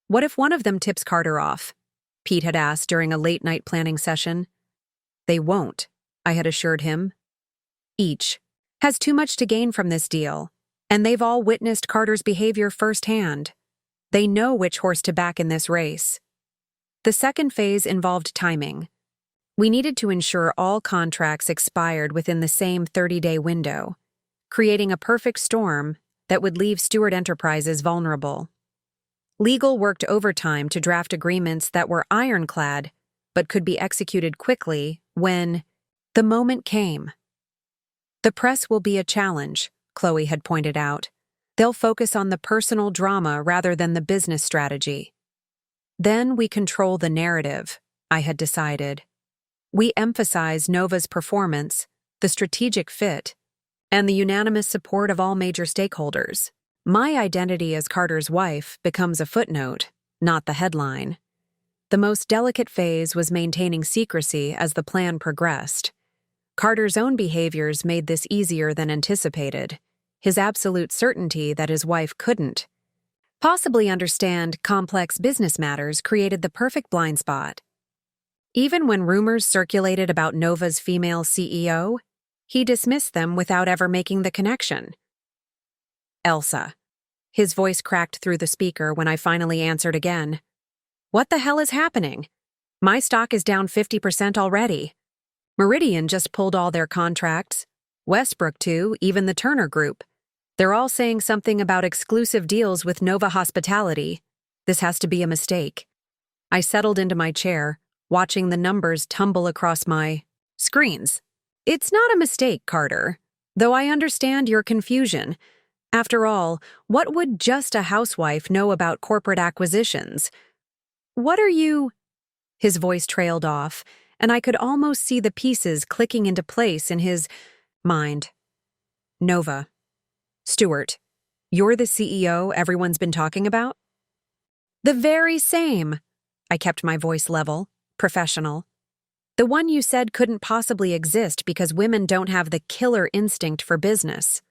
"What if one of them tips Carter off?" Pete had asked during a late-night planning session. "They won't," I had assured him. "Each has too much to gain from this deal, and they've all witnessed Carter's behavior firsthand. They know which horse to back in this race." The second phase involved timing. We needed to ensure all contracts expired within the same 30-day window, creating a perfect storm that would leave Stewart Enterprises vulnerable. Legal worked overtime to draft agreements that were ironclad but could be executed quickly when the moment came. "The press will be a challenge," Chloe had pointed out. "They'll focus on the personal drama rather than the business strategy." Then we control the narrative, I had decided. We emphasize Nova's performance, the strategic fit, and the unanimous support of all major stakeholders. My identity as Carter's wife becomes a footnote, not the headline. The most delicate phase was maintaining secrecy as the plan progressed. Carter's own behaviors made this easier than anticipated, his absolute certainty that his wife couldn't possibly understand complex business matters created the perfect blind spot. Even when rumors circulated about Nova's female CEO, he dismissed them without ever making the connection. "Elsa." His voice cracked through the speaker when I finally answered again. "What the hell is happening? My stock is down 50% already. Meridian just pulled all their contracts. Westbrook too, even the Turner Group. They're all saying something about exclusive deals with Nova Hospitality. This has to be a mistake." I settled into my chair, watching the numbers tumble across my screens. "It's not a mistake, Carter, though I understand your confusion. After all, what would just a housewife know about corporate acquisitions? What are you—" His voice trailed off, and I could almost see the pieces clicking into place in his mind. "Nova. Stewart, you're the CEO everyone's been talking about?" "The very same." I kept my voice level, professional. The one you said couldn't possibly exist because women don't have the killer instinct for business.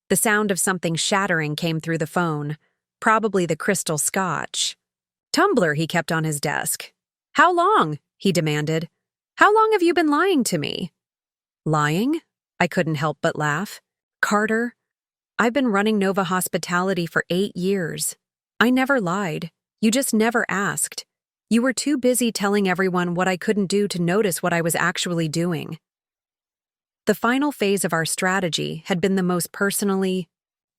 The sound of something shattering came through the phone, probably the crystal scotch. Tumbler he kept on his desk. "How long?" he demanded. "How long have you been lying to me?" "Lying?" I couldn't help but laugh. "Carter, I've been running Nova Hospitality for 8 years. I never lied. You just never asked. You were too busy telling everyone what I couldn't do to notice what I was actually doing." The final phase of our strategy had been the most personally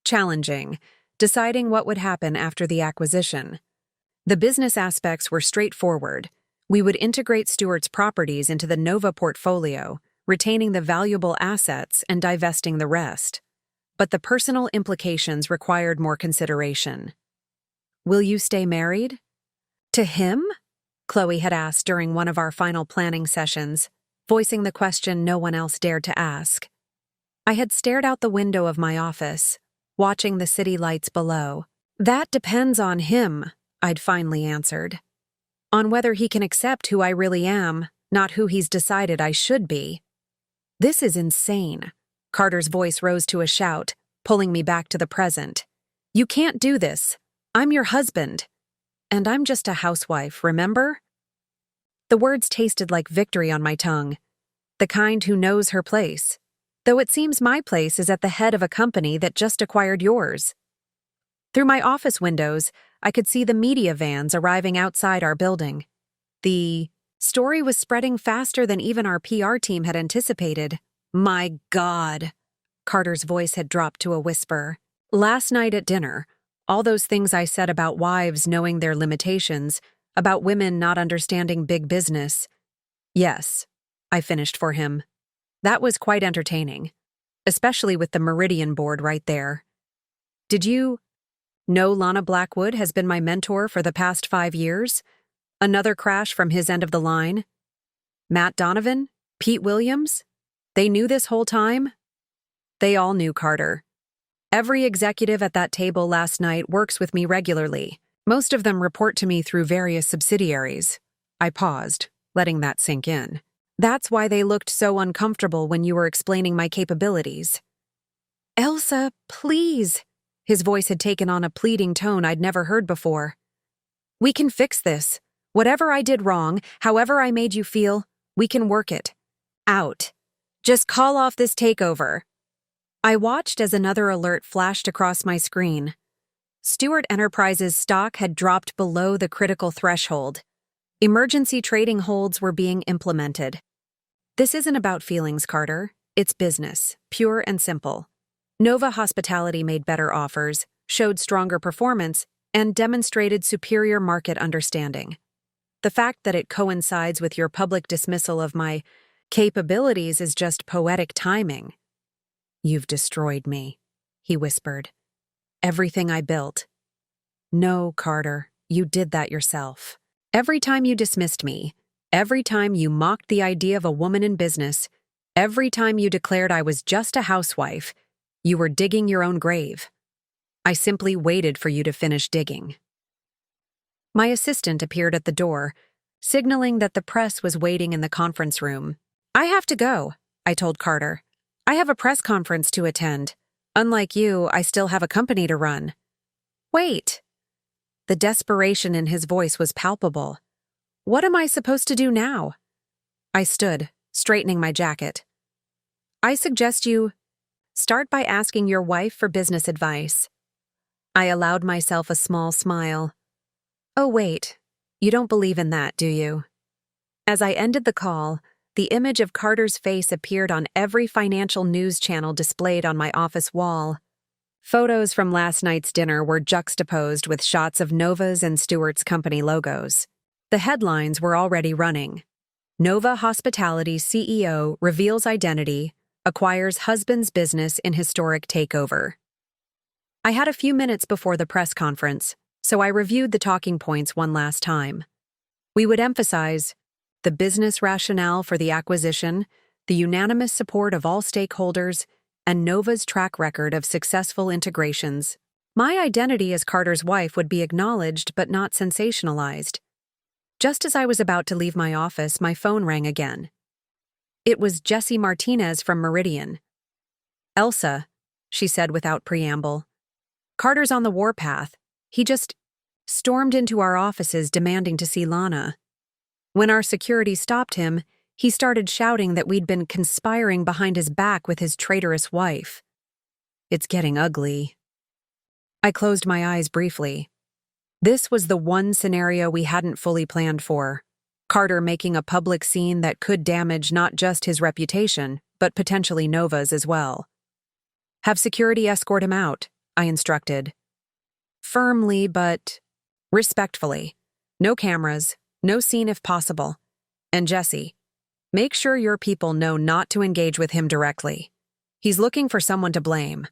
challenging, deciding what would happen after the acquisition. The business aspects were straightforward. We would integrate Stewart's properties into the Nova portfolio, retaining the valuable assets and divesting the rest. But the personal implications required more consideration. "Will you stay married?" "To him?" Chloe had asked during one of our final planning sessions, voicing the question no one else dared to ask. I had stared out the window of my office, watching the city lights below. "That depends on him," I'd finally answered. "On whether he can accept who I really am, not who he's decided I should be." "This is insane." Carter's voice rose to a shout, pulling me back to the present. "You can't do this. I'm your husband. And I'm just a housewife, remember?" The words tasted like victory on my tongue. The kind who knows her place. Though it seems my place is at the head of a company that just acquired yours. Through my office windows, I could see the media vans arriving outside our building. The story was spreading faster than even our PR team had anticipated. "My God." Carter's voice had dropped to a whisper. "Last night at dinner, all those things I said about wives knowing their limitations, about women not understanding big business. Yes, I finished for him. That was quite entertaining, especially with the Meridian board right there. Did you know Lana Blackwood has been my mentor for the past 5 years? Another crash from his end of the line? Matt Donovan? Pete Williams? They knew this whole time?" They all knew, Carter. Every executive at that table last night works with me regularly. Most of them report to me through various subsidiaries. I paused, letting that sink in. That's why they looked so uncomfortable when you were explaining my capabilities. "Elsa, please." His voice had taken on a pleading tone I'd never heard before. "We can fix this. Whatever I did wrong, however I made you feel, we can work it out. Just call off this takeover." I watched as another alert flashed across my screen. Stewart Enterprises stock had dropped below the critical threshold. Emergency trading holds were being implemented. This isn't about feelings, Carter. It's business, pure and simple. Nova Hospitality made better offers, showed stronger performance, and demonstrated superior market understanding. The fact that it coincides with your public dismissal of my capabilities is just poetic timing. "You've destroyed me," he whispered. "Everything I built." "No, Carter, you did that yourself. Every time you dismissed me, every time you mocked the idea of a woman in business, every time you declared I was just a housewife, you were digging your own grave. I simply waited for you to finish digging." My assistant appeared at the door, signaling that the press was waiting in the conference room. "I have to go," I told Carter. "I have a press conference to attend. Unlike you, I still have a company to run." "Wait." The desperation in his voice was palpable. "What am I supposed to do now?" I stood, straightening my jacket. "I suggest you start by asking your wife for business advice." I allowed myself a small smile. "Oh, wait. You don't believe in that, do you?" As I ended the call, the image of Carter's face appeared on every financial news channel displayed on my office wall. Photos from last night's dinner were juxtaposed with shots of Nova's and Stewart's company logos. The headlines were already running. Nova Hospitality CEO reveals identity, acquires husband's business in historic takeover. I had a few minutes before the press conference, so I reviewed the talking points one last time. We would emphasize the business rationale for the acquisition, the unanimous support of all stakeholders, and Nova's track record of successful integrations. My identity as Carter's wife would be acknowledged but not sensationalized. Just as I was about to leave my office, my phone rang again. It was Jessie Martinez from Meridian. "Elsa," she said without preamble. "Carter's on the warpath. He just stormed into our offices demanding to see Lana. When our security stopped him, he started shouting that we'd been conspiring behind his back with his traitorous wife. It's getting ugly." I closed my eyes briefly. This was the one scenario we hadn't fully planned for. Carter making a public scene that could damage not just his reputation, but potentially Nova's as well. "Have security escort him out," I instructed. Firmly, but respectfully. "No cameras, no scene if possible. And Jessie, make sure your people know not to engage with him directly. He's looking for someone to blame."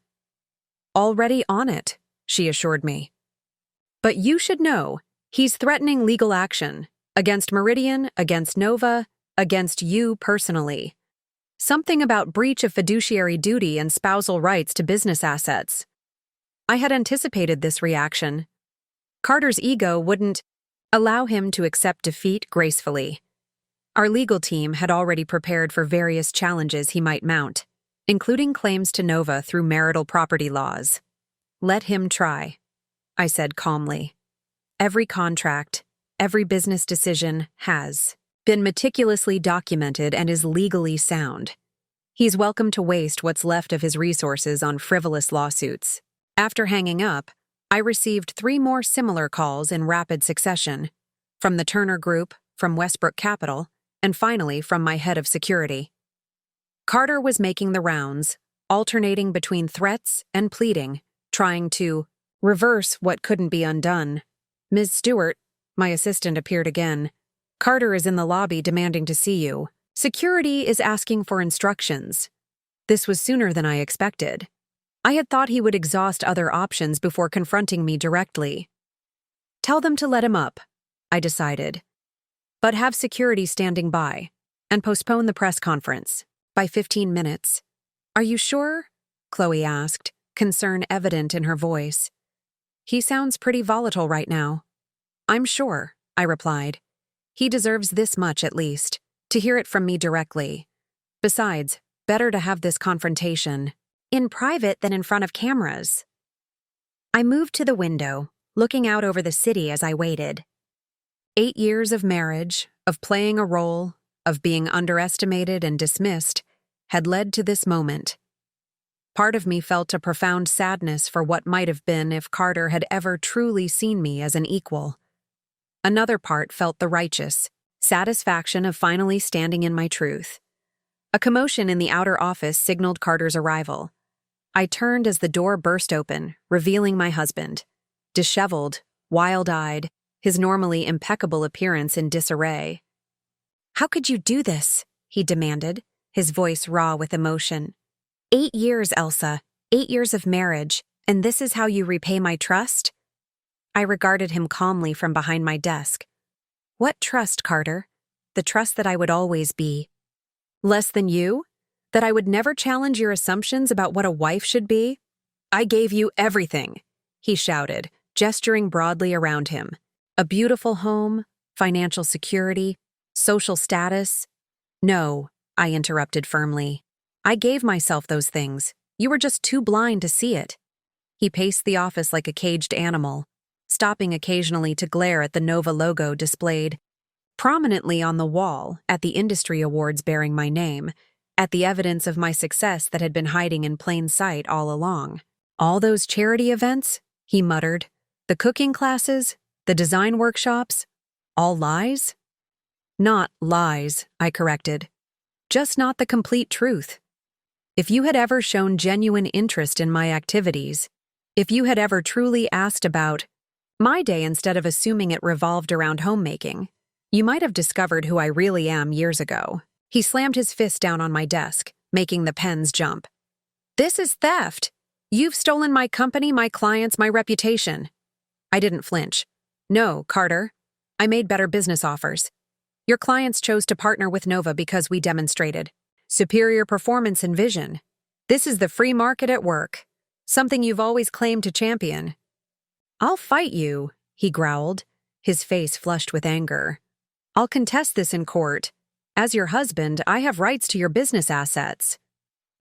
"Already on it," she assured me. "But you should know, he's threatening legal action. Against Meridian, against Nova, against you personally. Something about breach of fiduciary duty and spousal rights to business assets." I had anticipated this reaction. Carter's ego wouldn't allow him to accept defeat gracefully. Our legal team had already prepared for various challenges he might mount, including claims to Nova through marital property laws. "Let him try," I said calmly. "Every contract, every business decision has been meticulously documented and is legally sound. He's welcome to waste what's left of his resources on frivolous lawsuits." After hanging up, I received 3 more similar calls in rapid succession, from the Turner Group, from Westbrook Capital, and finally from my head of security. Carter was making the rounds, alternating between threats and pleading, trying to reverse what couldn't be undone. "Ms. Stewart," my assistant appeared again. "Carter is in the lobby demanding to see you. Security is asking for instructions." This was sooner than I expected. I had thought he would exhaust other options before confronting me directly. "Tell them to let him up," I decided. "But have security standing by, and postpone the press conference by 15 minutes. "Are you sure?" Chloe asked, concern evident in her voice. "He sounds pretty volatile right now." "I'm sure," I replied. "He deserves this much at least, to hear it from me directly. Besides, better to have this confrontation in private than in front of cameras." I moved to the window, looking out over the city as I waited. 8 years of marriage, of playing a role, of being underestimated and dismissed, had led to this moment. Part of me felt a profound sadness for what might have been if Carter had ever truly seen me as an equal. Another part felt the righteous satisfaction of finally standing in my truth. A commotion in the outer office signaled Carter's arrival. I turned as the door burst open, revealing my husband. Disheveled, wild-eyed, his normally impeccable appearance in disarray. "How could you do this?" he demanded, his voice raw with emotion. 8 years, Elsa, 8 years of marriage, and this is how you repay my trust?" I regarded him calmly from behind my desk. "What trust, Carter? The trust that I would always be. Less than you? That I would never challenge your assumptions about what a wife should be? I gave you everything," he shouted, gesturing broadly around him. "A beautiful home, financial security, social status." "No," I interrupted firmly. "I gave myself those things. You were just too blind to see it." He paced the office like a caged animal, stopping occasionally to glare at the Nova logo displayed prominently on the wall, at the industry awards bearing my name, at the evidence of my success that had been hiding in plain sight all along. "All those charity events," he muttered, "the cooking classes, the design workshops, all lies?" "Not lies," I corrected. "Just not the complete truth. If you had ever shown genuine interest in my activities, if you had ever truly asked about my day instead of assuming it revolved around homemaking, you might have discovered who I really am years ago." He slammed his fist down on my desk, making the pens jump. "This is theft. You've stolen my company, my clients, my reputation." I didn't flinch. "No, Carter. I made better business offers. Your clients chose to partner with Nova because we demonstrated superior performance and vision. This is the free market at work, something you've always claimed to champion." "I'll fight you," he growled, his face flushed with anger. I'll contest this in court. As your husband, I have rights to your business assets.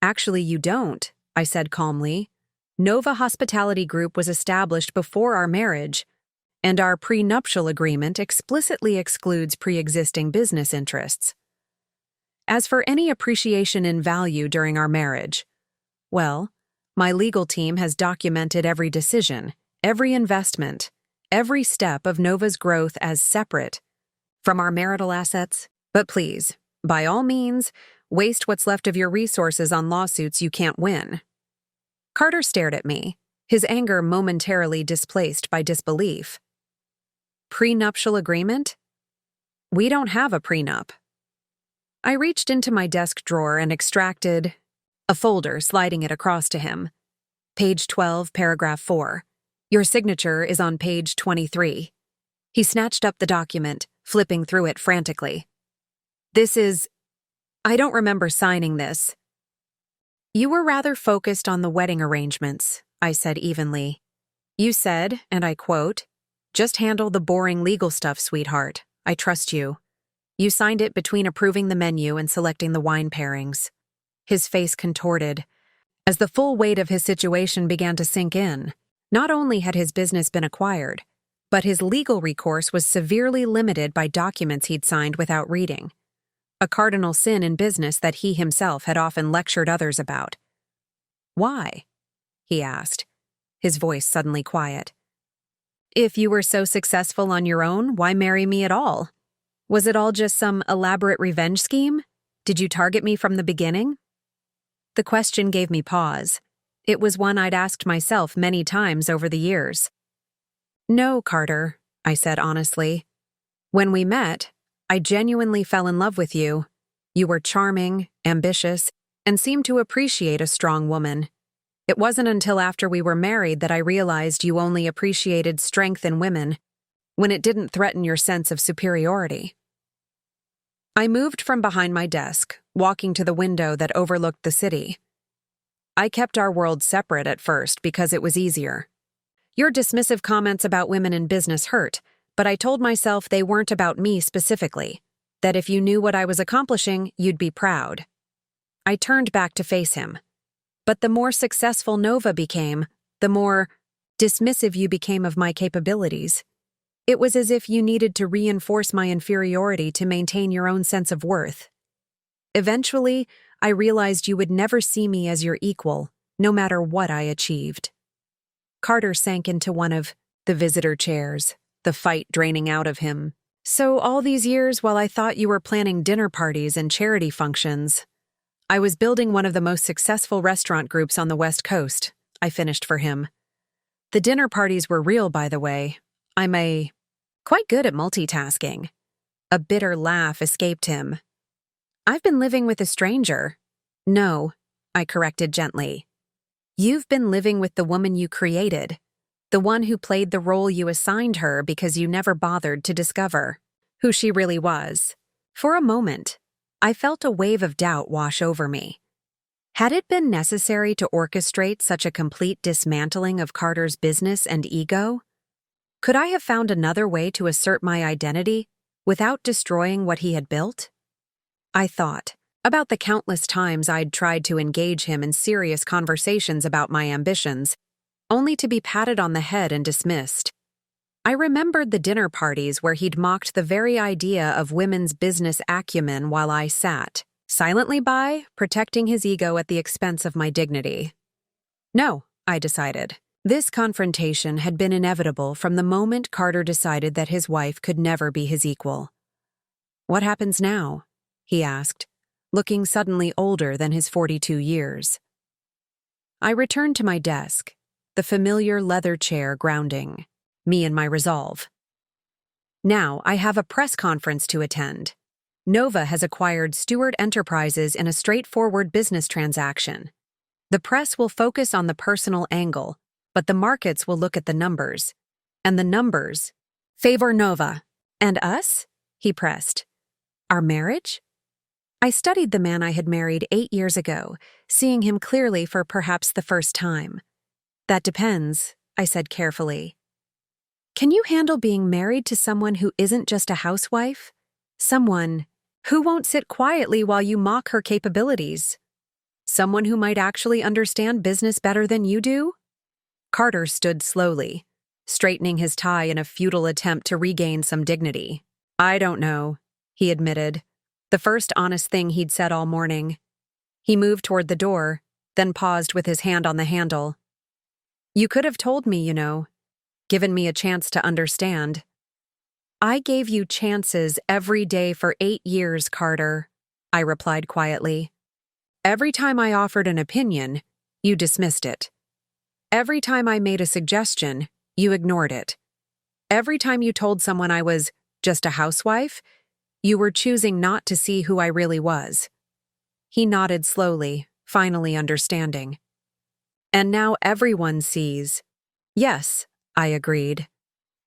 Actually, you don't, I said calmly. Nova Hospitality Group was established before our marriage, and our prenuptial agreement explicitly excludes pre-existing business interests. As for any appreciation in value during our marriage, well, my legal team has documented every decision, every investment, every step of Nova's growth as separate from our marital assets. But please, by all means, waste what's left of your resources on lawsuits you can't win. Carter stared at me, his anger momentarily displaced by disbelief. Prenuptial agreement? We don't have a prenup. I reached into my desk drawer and extracted a folder, sliding it across to him. Page 12, paragraph 4. Your signature is on page 23. He snatched up the document, flipping through it frantically. I don't remember signing this. You were rather focused on the wedding arrangements, I said evenly. You said, and I quote, "Just handle the boring legal stuff, sweetheart. I trust you." You signed it between approving the menu and selecting the wine pairings. His face contorted as the full weight of his situation began to sink in. Not only had his business been acquired, but his legal recourse was severely limited by documents he'd signed without reading. A cardinal sin in business that he himself had often lectured others about. Why? He asked, his voice suddenly quiet. If you were so successful on your own, why marry me at all? Was it all just some elaborate revenge scheme? Did you target me from the beginning? The question gave me pause. It was one I'd asked myself many times over the years. No, Carter, I said honestly. When we met, I genuinely fell in love with you. You were charming, ambitious, and seemed to appreciate a strong woman. It wasn't until after we were married that I realized you only appreciated strength in women, when it didn't threaten your sense of superiority. I moved from behind my desk, walking to the window that overlooked the city. I kept our world separate at first because it was easier. Your dismissive comments about women in business hurt, but I told myself they weren't about me specifically, that if you knew what I was accomplishing, you'd be proud. I turned back to face him. But the more successful Nova became, the more dismissive you became of my capabilities. It was as if you needed to reinforce my inferiority to maintain your own sense of worth. Eventually, I realized you would never see me as your equal, no matter what I achieved. Carter sank into one of the visitor chairs, the fight draining out of him. So all these years, while I thought you were planning dinner parties and charity functions, I was building one of the most successful restaurant groups on the West Coast, I finished for him. The dinner parties were real, by the way. I'm quite good at multitasking. A bitter laugh escaped him. I've been living with a stranger. No, I corrected gently. You've been living with the woman you created, the one who played the role you assigned her because you never bothered to discover who she really was. For a moment, I felt a wave of doubt wash over me. Had it been necessary to orchestrate such a complete dismantling of Carter's business and ego? Could I have found another way to assert my identity without destroying what he had built? I thought about the countless times I'd tried to engage him in serious conversations about my ambitions, only to be patted on the head and dismissed. I remembered the dinner parties where he'd mocked the very idea of women's business acumen while I sat, silently by, protecting his ego at the expense of my dignity. No, I decided. This confrontation had been inevitable from the moment Carter decided that his wife could never be his equal. What happens now? He asked, looking suddenly older than his 42 years. I returned to my desk, the familiar leather chair grounding me in my resolve. Now I have a press conference to attend. Nova has acquired Stewart Enterprises in a straightforward business transaction. The press will focus on the personal angle, but the markets will look at the numbers. And the numbers favor Nova. And us? He pressed. Our marriage? I studied the man I had married 8 years ago, seeing him clearly for perhaps the first time. That depends, I said carefully. Can you handle being married to someone who isn't just a housewife? Someone who won't sit quietly while you mock her capabilities. Someone who might actually understand business better than you do? Carter stood slowly, straightening his tie in a futile attempt to regain some dignity. I don't know, he admitted, the first honest thing he'd said all morning. He moved toward the door, then paused with his hand on the handle. You could have told me, given me a chance to understand. I gave you chances every day for 8 years, Carter, I replied quietly. Every time I offered an opinion, you dismissed it. Every time I made a suggestion, you ignored it. Every time you told someone I was just a housewife, you were choosing not to see who I really was. He nodded slowly, finally understanding. And now everyone sees. Yes, I agreed.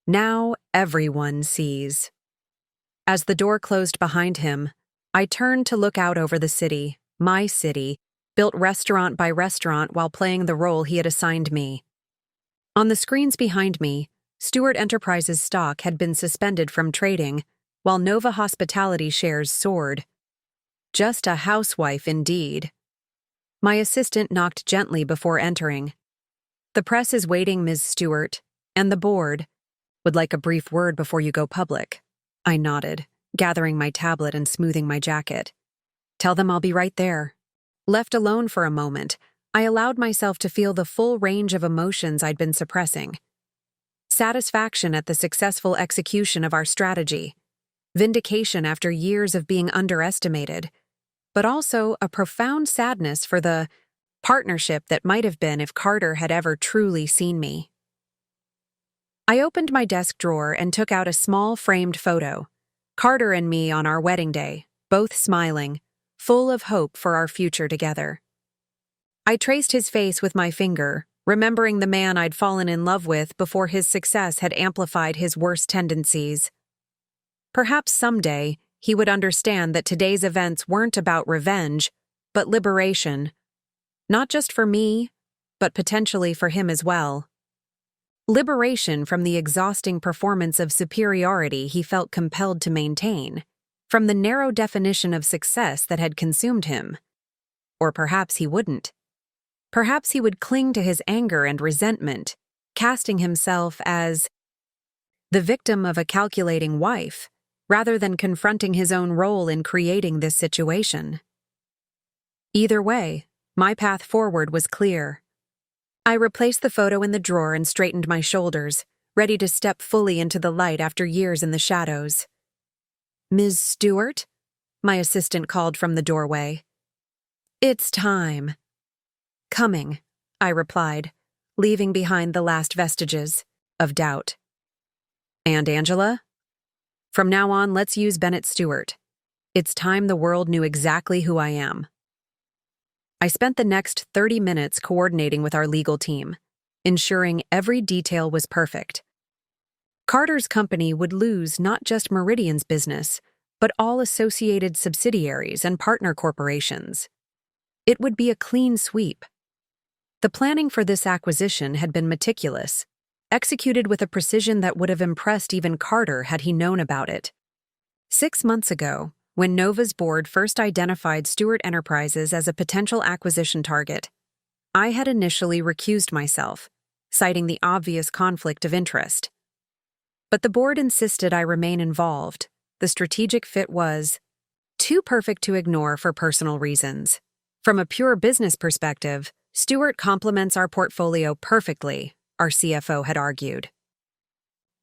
Now everyone sees. As the door closed behind him, I turned to look out over the city, my city, built restaurant by restaurant while playing the role he had assigned me. On the screens behind me, Stewart Enterprises stock had been suspended from trading, while Nova Hospitality shares soared. Just a housewife indeed. My assistant knocked gently before entering. The press is waiting, Ms. Stewart, and the board. Would like a brief word before you go public. I nodded, gathering my tablet and smoothing my jacket. Tell them I'll be right there. Left alone for a moment, I allowed myself to feel the full range of emotions I'd been suppressing. Satisfaction at the successful execution of our strategy, vindication after years of being underestimated, but also a profound sadness for the partnership that might have been if Carter had ever truly seen me. I opened my desk drawer and took out a small framed photo. Carter and me on our wedding day, both smiling, full of hope for our future together. I traced his face with my finger, remembering the man I'd fallen in love with before his success had amplified his worst tendencies. Perhaps someday he would understand that today's events weren't about revenge, but liberation. Not just for me, but potentially for him as well. Liberation from the exhausting performance of superiority he felt compelled to maintain, from the narrow definition of success that had consumed him. Or perhaps he wouldn't. Perhaps he would cling to his anger and resentment, casting himself as the victim of a calculating wife, rather than confronting his own role in creating this situation. Either way, my path forward was clear. I replaced the photo in the drawer and straightened my shoulders, ready to step fully into the light after years in the shadows. Ms. Stewart? My assistant called from the doorway. It's time. Coming, I replied, leaving behind the last vestiges of doubt. And Angela? From now on, let's use Bennett Stewart. It's time the world knew exactly who I am. I spent the next 30 minutes coordinating with our legal team, ensuring every detail was perfect. Carter's company would lose not just Meridian's business, but all associated subsidiaries and partner corporations. It would be a clean sweep. The planning for this acquisition had been meticulous, executed with a precision that would have impressed even Carter had he known about it. 6 months ago, when Nova's board first identified Stewart Enterprises as a potential acquisition target, I had initially recused myself, citing the obvious conflict of interest. But the board insisted I remain involved. The strategic fit was too perfect to ignore for personal reasons. From a pure business perspective, Stewart complements our portfolio perfectly, our CFO had argued.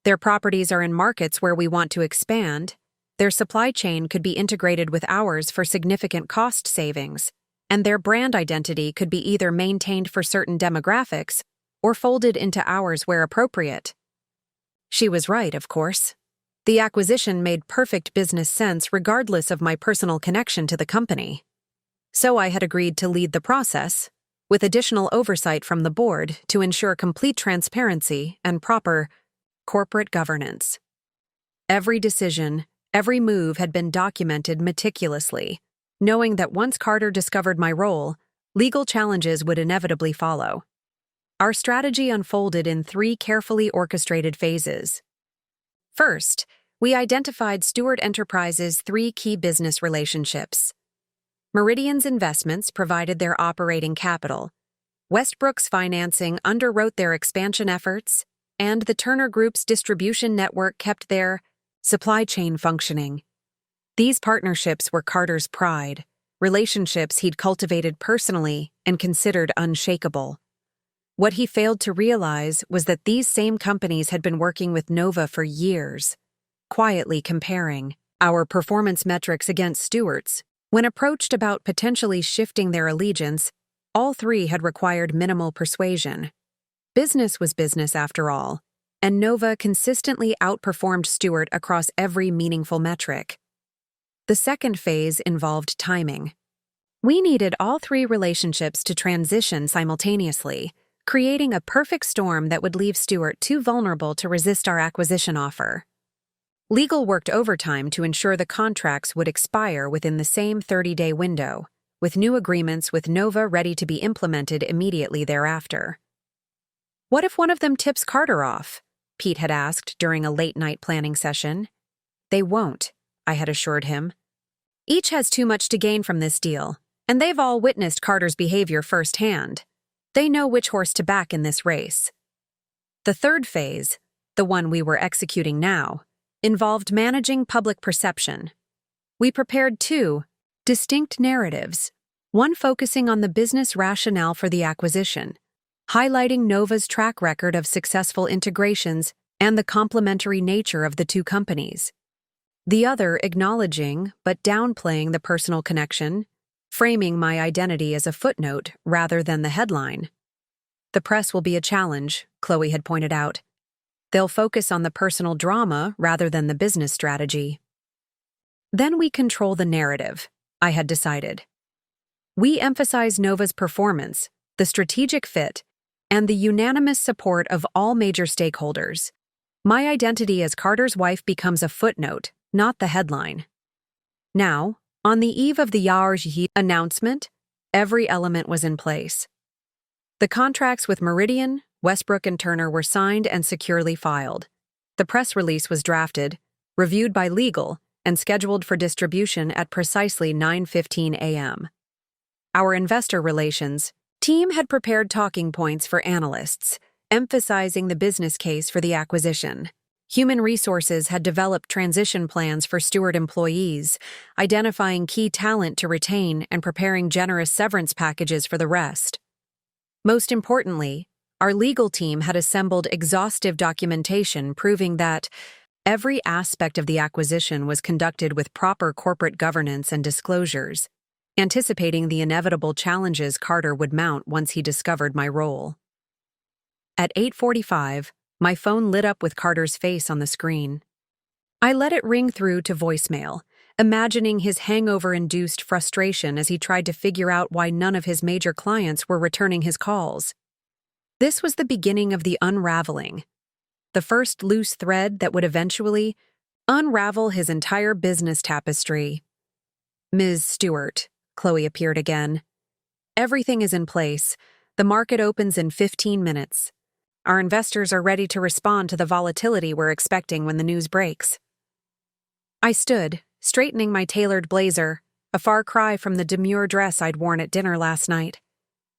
Their properties are in markets where we want to expand. Their supply chain could be integrated with ours for significant cost savings, and their brand identity could be either maintained for certain demographics or folded into ours where appropriate. She was right, of course. The acquisition made perfect business sense regardless of my personal connection to the company. So I had agreed to lead the process, with additional oversight from the board to ensure complete transparency and proper corporate governance. Every decision, every move had been documented meticulously, knowing that once Carter discovered my role, legal challenges would inevitably follow. Our strategy unfolded in 3 carefully orchestrated phases. First, We identified Stewart Enterprises' three key business relationships. Meridian's investments provided their operating capital, Westbrook's financing underwrote their expansion efforts, and the Turner Group's distribution network kept their supply chain functioning. These partnerships were Carter's pride, relationships he'd cultivated personally and considered unshakable. What he failed to realize was that these same companies had been working with Nova for years, quietly comparing our performance metrics against Stewart's. When approached about potentially shifting their allegiance, all three had required minimal persuasion. Business was business after all, and Nova consistently outperformed Stewart across every meaningful metric. The second phase involved timing. We needed all three relationships to transition simultaneously, creating a perfect storm that would leave Stewart too vulnerable to resist our acquisition offer. Legal worked overtime to ensure the contracts would expire within the same 30-day window, with new agreements with Nova ready to be implemented immediately thereafter. "What if one of them tips Carter off?" Pete had asked during a late-night planning session. "They won't," I had assured him. "Each has too much to gain from this deal, and they've all witnessed Carter's behavior firsthand. They know which horse to back in this race." The third phase, the one we were executing now, involved managing public perception. We prepared two distinct narratives, one focusing on the business rationale for the acquisition, highlighting Nova's track record of successful integrations and the complementary nature of the two companies. The other acknowledging but downplaying the personal connection, framing my identity as a footnote rather than the headline. "The press will be a challenge," Chloe had pointed out. "They'll focus on the personal drama rather than the business strategy." Then we control the narrative, I had decided. We emphasize Nova's performance, the strategic fit, and the unanimous support of all major stakeholders. My identity as Carter's wife becomes a footnote, not the headline. Now, on the eve of the Yaorzhi announcement, every element was in place. The contracts with Meridian, Westbrook, and Turner were signed and securely filed. The press release was drafted, reviewed by legal, and scheduled for distribution at precisely 9:15 a.m. Our investor relations team had prepared talking points for analysts, emphasizing the business case for the acquisition. Human resources had developed transition plans for Stewart employees, identifying key talent to retain and preparing generous severance packages for the rest. Most importantly, our legal team had assembled exhaustive documentation proving that every aspect of the acquisition was conducted with proper corporate governance and disclosures, anticipating the inevitable challenges Carter would mount once he discovered my role. At 8:45, my phone lit up with Carter's face on the screen. I let it ring through to voicemail, imagining his hangover-induced frustration as he tried to figure out why none of his major clients were returning his calls. This was the beginning of the unraveling, the first loose thread that would eventually unravel his entire business tapestry. "Ms. Stewart," Chloe appeared again. "Everything is in place. The market opens in 15 minutes. Our investors are ready to respond to the volatility we're expecting when the news breaks." I stood, straightening my tailored blazer, a far cry from the demure dress I'd worn at dinner last night.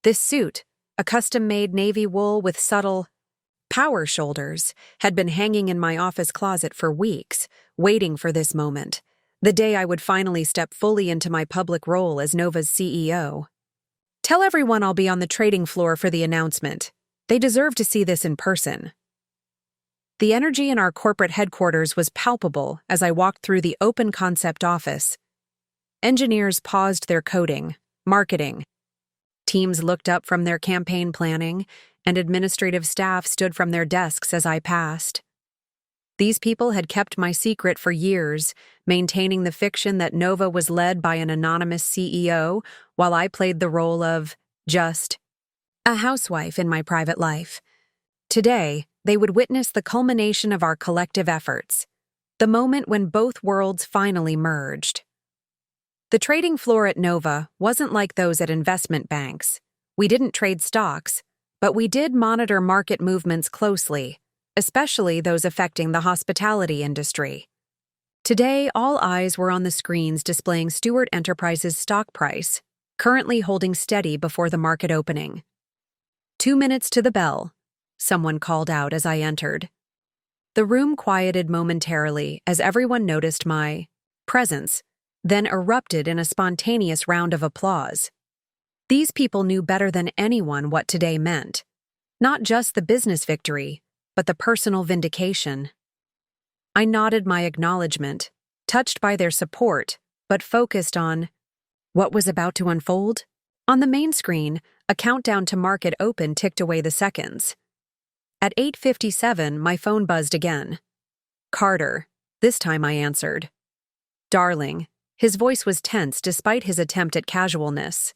This suit, a custom-made navy wool with subtle power shoulders, had been hanging in my office closet for weeks, waiting for this moment, the day I would finally step fully into my public role as Nova's CEO. "Tell everyone I'll be on the trading floor for the announcement. They deserve to see this in person." The energy in our corporate headquarters was palpable as I walked through the open concept office. Engineers paused their coding, marketing. Teams looked up from their campaign planning, and administrative staff stood from their desks as I passed. These people had kept my secret for years, maintaining the fiction that Nova was led by an anonymous CEO, while I played the role of just a housewife in my private life. Today, they would witness the culmination of our collective efforts, the moment when both worlds finally merged. The trading floor at Nova wasn't like those at investment banks. We didn't trade stocks, but we did monitor market movements closely, especially those affecting the hospitality industry. Today, all eyes were on the screens displaying Stewart Enterprises' stock price, currently holding steady before the market opening. 2 minutes to the bell, someone called out as I entered. The room quieted momentarily as everyone noticed my presence, then erupted in a spontaneous round of applause. These people knew better than anyone what today meant. Not just the business victory, but the personal vindication. I nodded my acknowledgement, touched by their support, but focused on what was about to unfold. On the main screen, a countdown to market open ticked away the seconds. At 8:57, my phone buzzed again. Carter. This time I answered. Darling. His voice was tense despite his attempt at casualness.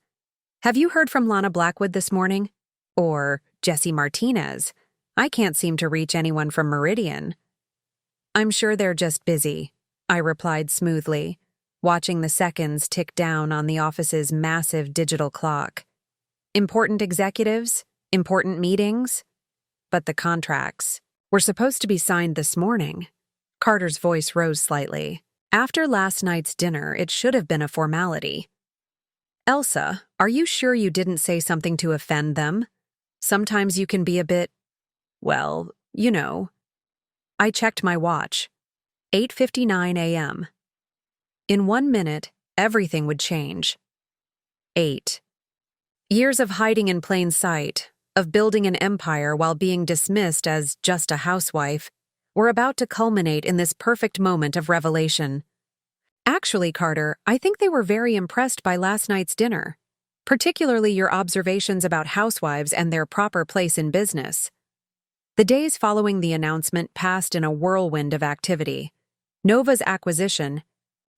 Have you heard from Lana Blackwood this morning? Or Jesse Martinez? I can't seem to reach anyone from Meridian. I'm sure they're just busy, I replied smoothly, watching the seconds tick down on the office's massive digital clock. Important executives? Important meetings? But the contracts were supposed to be signed this morning. Carter's voice rose slightly. After last night's dinner, it should have been a formality. Elsa, are you sure you didn't say something to offend them? Sometimes you can be a bit, well, you know. I checked my watch. 8:59 a.m. In 1 minute, everything would change. 8. Years of hiding in plain sight, of building an empire while being dismissed as just a housewife, were about to culminate in this perfect moment of revelation. Actually, Carter, I think they were very impressed by last night's dinner, particularly your observations about housewives and their proper place in business. The days following the announcement passed in a whirlwind of activity. Nova's acquisition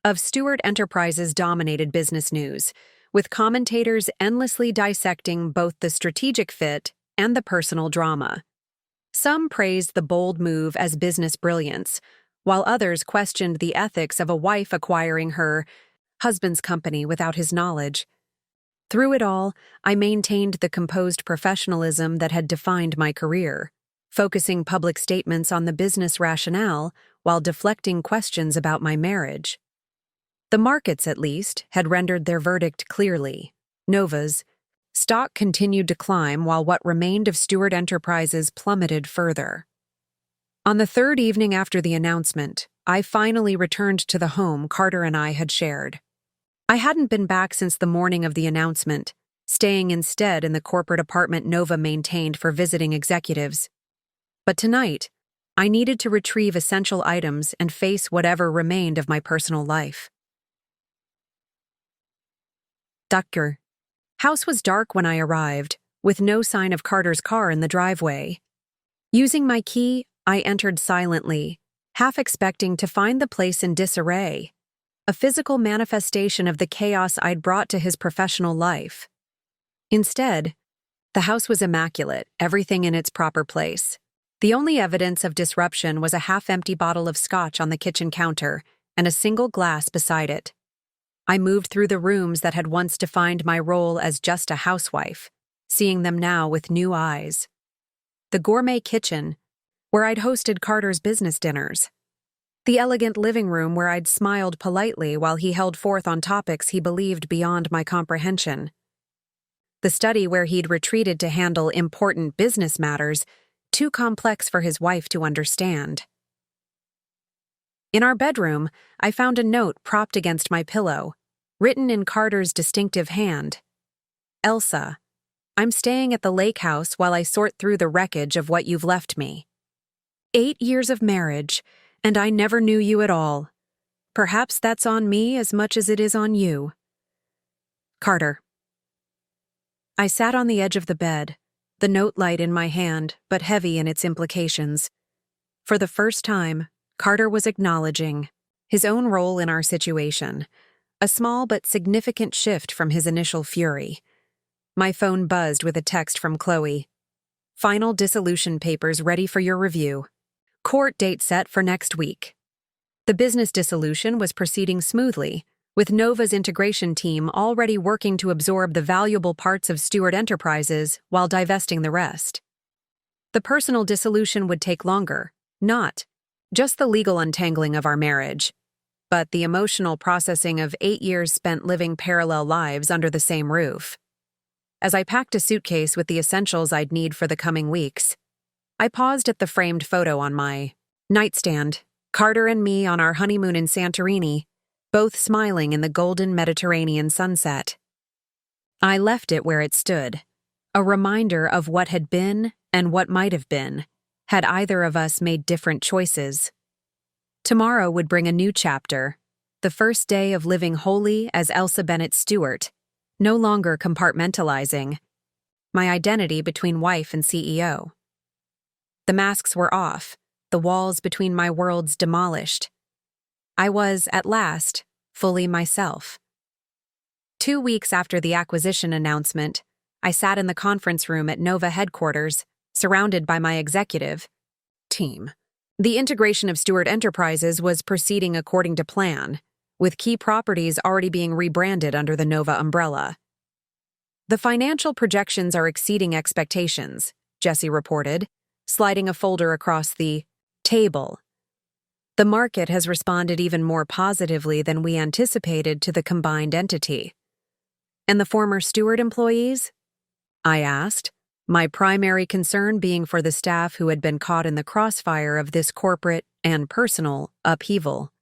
of Stewart Enterprises dominated business news, with commentators endlessly dissecting both the strategic fit and the personal drama. Some praised the bold move as business brilliance, while others questioned the ethics of a wife acquiring her husband's company without his knowledge. Through it all, I maintained the composed professionalism that had defined my career, focusing public statements on the business rationale while deflecting questions about my marriage. The markets, at least, had rendered their verdict clearly. Nova's stock continued to climb while what remained of Stewart Enterprises plummeted further. On the third evening after the announcement, I finally returned to the home Carter and I had shared. I hadn't been back since the morning of the announcement, staying instead in the corporate apartment Nova maintained for visiting executives. But tonight, I needed to retrieve essential items and face whatever remained of my personal life. Ducker. House was dark when I arrived, with no sign of Carter's car in the driveway. Using my key, I entered silently, half expecting to find the place in disarray, a physical manifestation of the chaos I'd brought to his professional life. Instead, the house was immaculate, everything in its proper place. The only evidence of disruption was a half-empty bottle of scotch on the kitchen counter and a single glass beside it. I moved through the rooms that had once defined my role as just a housewife, seeing them now with new eyes. The gourmet kitchen, where I'd hosted Carter's business dinners. The elegant living room where I'd smiled politely while he held forth on topics he believed beyond my comprehension. The study where he'd retreated to handle important business matters, too complex for his wife to understand. In our bedroom, I found a note propped against my pillow, written in Carter's distinctive hand. Elsa, I'm staying at the lake house while I sort through the wreckage of what you've left me. 8 years of marriage, and I never knew you at all. Perhaps that's on me as much as it is on you. Carter. I sat on the edge of the bed, the note light in my hand, but heavy in its implications. For the first time, Carter was acknowledging his own role in our situation, a small but significant shift from his initial fury. My phone buzzed with a text from Chloe. Final dissolution papers ready for your review. Court date set for next week. The business dissolution was proceeding smoothly, with Nova's integration team already working to absorb the valuable parts of Stewart Enterprises while divesting the rest. The personal dissolution would take longer, not just the legal untangling of our marriage. but the emotional processing of 8 years spent living parallel lives under the same roof. As I packed a suitcase with the essentials I'd need for the coming weeks, I paused at the framed photo on my nightstand, Carter and me on our honeymoon in Santorini, both smiling in the golden Mediterranean sunset. I left it where it stood, a reminder of what had been and what might have been, had either of us made different choices. Tomorrow would bring a new chapter, the first day of living wholly as Elsa Bennett Stewart, no longer compartmentalizing my identity between wife and CEO. The masks were off, the walls between my worlds demolished. I was, at last, fully myself. 2 weeks after the acquisition announcement, I sat in the conference room at Nova headquarters, surrounded by my executive team. The integration of Stewart Enterprises was proceeding according to plan, with key properties already being rebranded under the Nova umbrella. The financial projections are exceeding expectations, Jesse reported, sliding a folder across the table. The market has responded even more positively than we anticipated to the combined entity. And the former Stewart employees? I asked, my primary concern being for the staff who had been caught in the crossfire of this corporate and personal upheaval.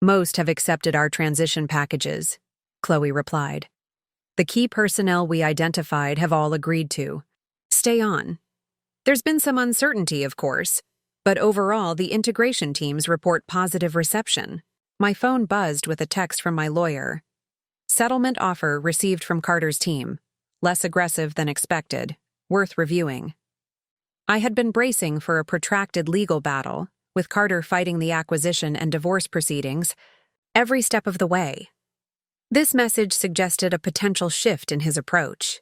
Most have accepted our transition packages, Chloe replied. The key personnel we identified have all agreed to stay on. There's been some uncertainty, of course, but overall the integration teams report positive reception. My phone buzzed with a text from my lawyer. Settlement offer received from Carter's team. Less aggressive than expected. Worth reviewing. I had been bracing for a protracted legal battle, with Carter fighting the acquisition and divorce proceedings every step of the way. This message suggested a potential shift in his approach.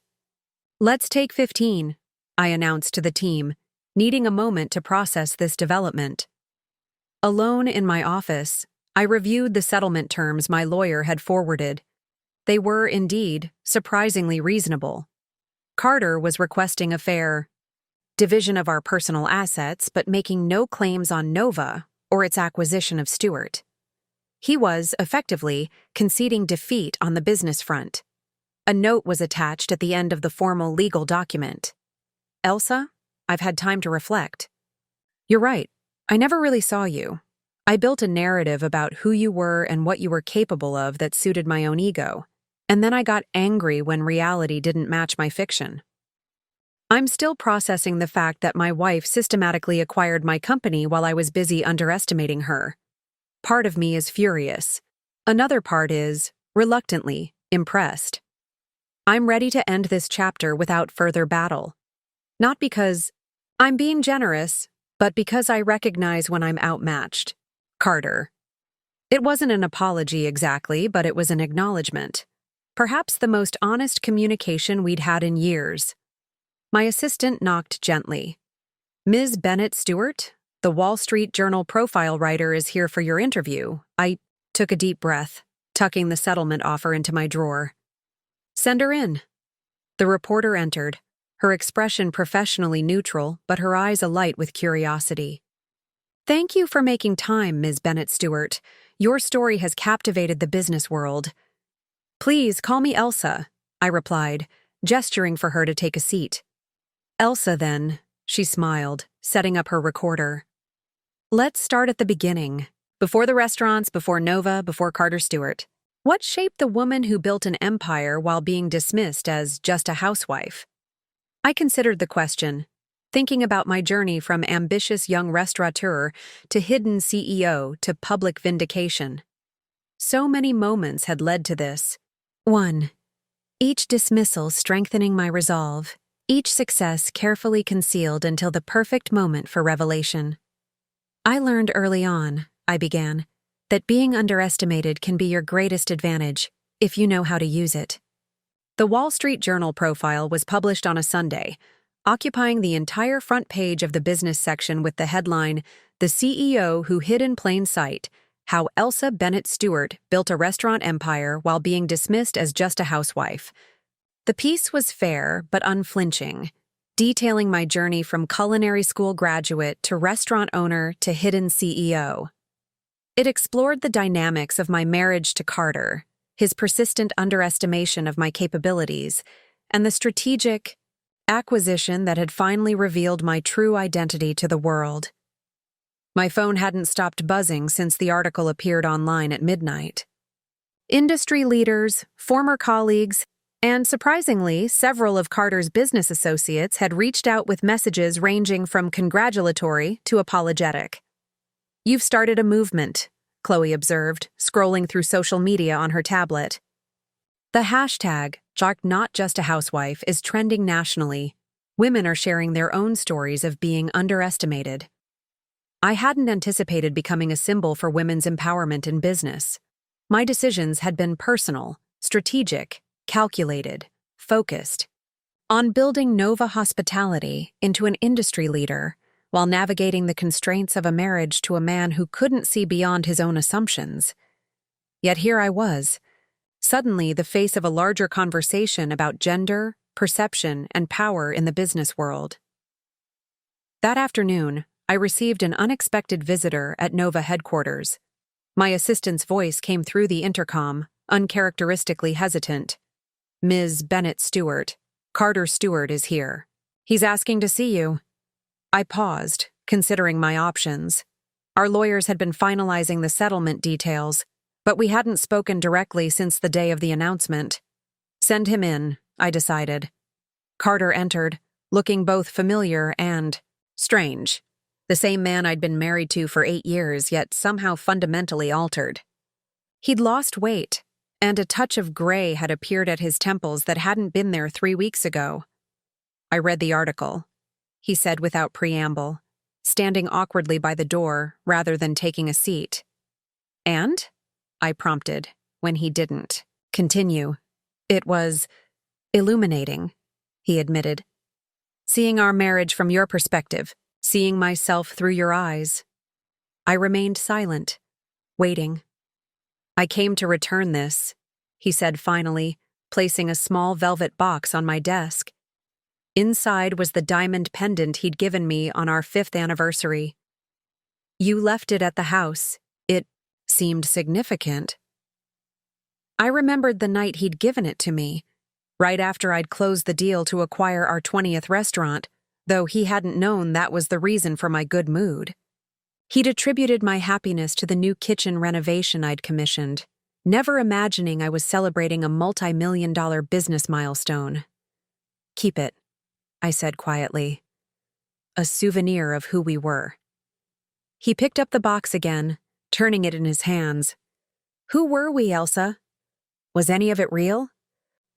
Let's take 15, I announced to the team, needing a moment to process this development. Alone in my office, I reviewed the settlement terms my lawyer had forwarded. They were, indeed, surprisingly reasonable. Carter was requesting a fair division of our personal assets, but making no claims on Nova or its acquisition of Stewart. He was, effectively, conceding defeat on the business front. A note was attached at the end of the formal legal document. Elsa, I've had time to reflect. You're right. I never really saw you. I built a narrative about who you were and what you were capable of that suited my own ego. And then I got angry when reality didn't match my fiction. I'm still processing the fact that my wife systematically acquired my company while I was busy underestimating her. Part of me is furious. Another part is, reluctantly, impressed. I'm ready to end this chapter without further battle. Not because I'm being generous, but because I recognize when I'm outmatched. Carter. It wasn't an apology exactly, but it was an acknowledgement. Perhaps the most honest communication we'd had in years. My assistant knocked gently. Ms. Bennett Stewart, the Wall Street Journal profile writer is here for your interview. I took a deep breath, tucking the settlement offer into my drawer. Send her in. The reporter entered, her expression professionally neutral, but her eyes alight with curiosity. Thank you for making time, Ms. Bennett Stewart. Your story has captivated the business world. Please call me Elsa, I replied, gesturing for her to take a seat. Elsa, then, she smiled, setting up her recorder. Let's start at the beginning. Before the restaurants, before Nova, before Carter Stewart. What shaped the woman who built an empire while being dismissed as just a housewife? I considered the question, thinking about my journey from ambitious young restaurateur to hidden CEO to public vindication. So many moments had led to this. 1. Each dismissal strengthening my resolve, each success carefully concealed until the perfect moment for revelation. I learned early on, I began, that being underestimated can be your greatest advantage, if you know how to use it. The Wall Street Journal profile was published on a Sunday, occupying the entire front page of the business section with the headline, "The CEO Who Hid in Plain Sight, How Elsa Bennett Stewart Built a Restaurant Empire While Being Dismissed as Just a Housewife." The piece was fair but unflinching, detailing my journey from culinary school graduate to restaurant owner to hidden CEO. It explored the dynamics of my marriage to Carter, his persistent underestimation of my capabilities, and the strategic acquisition that had finally revealed my true identity to the world. My phone hadn't stopped buzzing since the article appeared online at midnight. Industry leaders, former colleagues, and surprisingly, several of Carter's business associates had reached out with messages ranging from congratulatory to apologetic. "You've started a movement," Chloe observed, scrolling through social media on her tablet. The hashtag, Not Just a Housewife, is trending nationally. Women are sharing their own stories of being underestimated. I hadn't anticipated becoming a symbol for women's empowerment in business. My decisions had been personal, strategic, calculated, focused on building Nova Hospitality into an industry leader while navigating the constraints of a marriage to a man who couldn't see beyond his own assumptions. Yet here I was, suddenly the face of a larger conversation about gender, perception, and power in the business world. That afternoon, I received an unexpected visitor at Nova headquarters. My assistant's voice came through the intercom, uncharacteristically hesitant. "Ms. Bennett Stewart, Carter Stewart is here. He's asking to see you." I paused, considering my options. Our lawyers had been finalizing the settlement details, but we hadn't spoken directly since the day of the announcement. "Send him in," I decided. Carter entered, looking both familiar and strange. The same man I'd been married to for 8 years, yet somehow fundamentally altered. He'd lost weight, and a touch of gray had appeared at his temples that hadn't been there 3 weeks ago. "I read the article," he said without preamble, standing awkwardly by the door rather than taking a seat. "And?" I prompted, when he didn't. "Continue." "It was illuminating," he admitted. "Seeing our marriage from your perspective, seeing myself through your eyes." I remained silent, waiting. "I came to return this," he said finally, placing a small velvet box on my desk. Inside was the diamond pendant he'd given me on our 5th anniversary. "You left it at the house. It seemed significant." I remembered the night he'd given it to me, right after I'd closed the deal to acquire our 20th restaurant, though he hadn't known that was the reason for my good mood. He'd attributed my happiness to the new kitchen renovation I'd commissioned, never imagining I was celebrating a multi-million-dollar business milestone. "Keep it," I said quietly. "A souvenir of who we were." He picked up the box again, turning it in his hands. "Who were we, Elsa? Was any of it real?"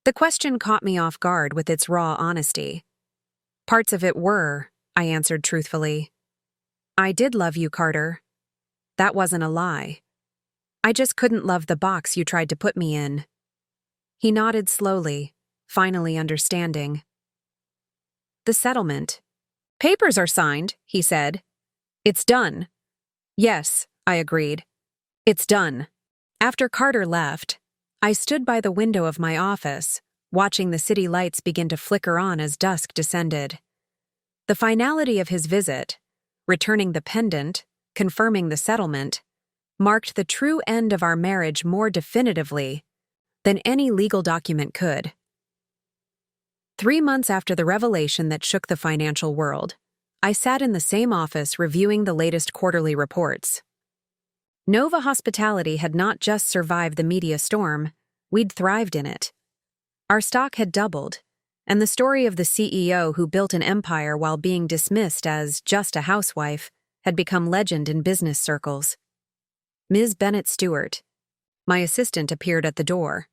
The question caught me off guard with its raw honesty. "Parts of it were," I answered truthfully. "I did love you, Carter. That wasn't a lie. I just couldn't love the box you tried to put me in." He nodded slowly, finally understanding. "The settlement. Papers are signed," he said. "It's done." "Yes," I agreed. "It's done." After Carter left, I stood by the window of my office, watching the city lights begin to flicker on as dusk descended. The finality of his visit, returning the pendant, confirming the settlement, marked the true end of our marriage more definitively than any legal document could. 3 months after the revelation that shook the financial world, I sat in the same office reviewing the latest quarterly reports. Nova Hospitality had not just survived the media storm, we'd thrived in it. Our stock had doubled, and the story of the CEO who built an empire while being dismissed as just a housewife had become legend in business circles. "Ms. Bennett Stewart." My assistant appeared at the door.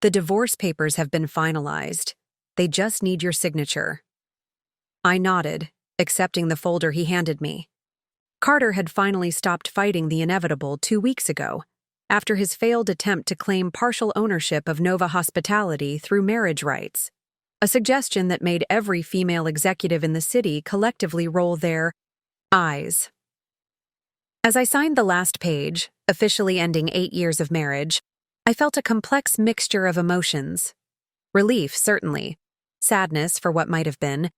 "The divorce papers have been finalized. They just need your signature." I nodded, accepting the folder he handed me. Carter had finally stopped fighting the inevitable 2 weeks ago, after his failed attempt to claim partial ownership of Nova Hospitality through marriage rights, a suggestion that made every female executive in the city collectively roll their eyes. As I signed the last page, officially ending 8 years of marriage, I felt a complex mixture of emotions. Relief, certainly, sadness for what might have been,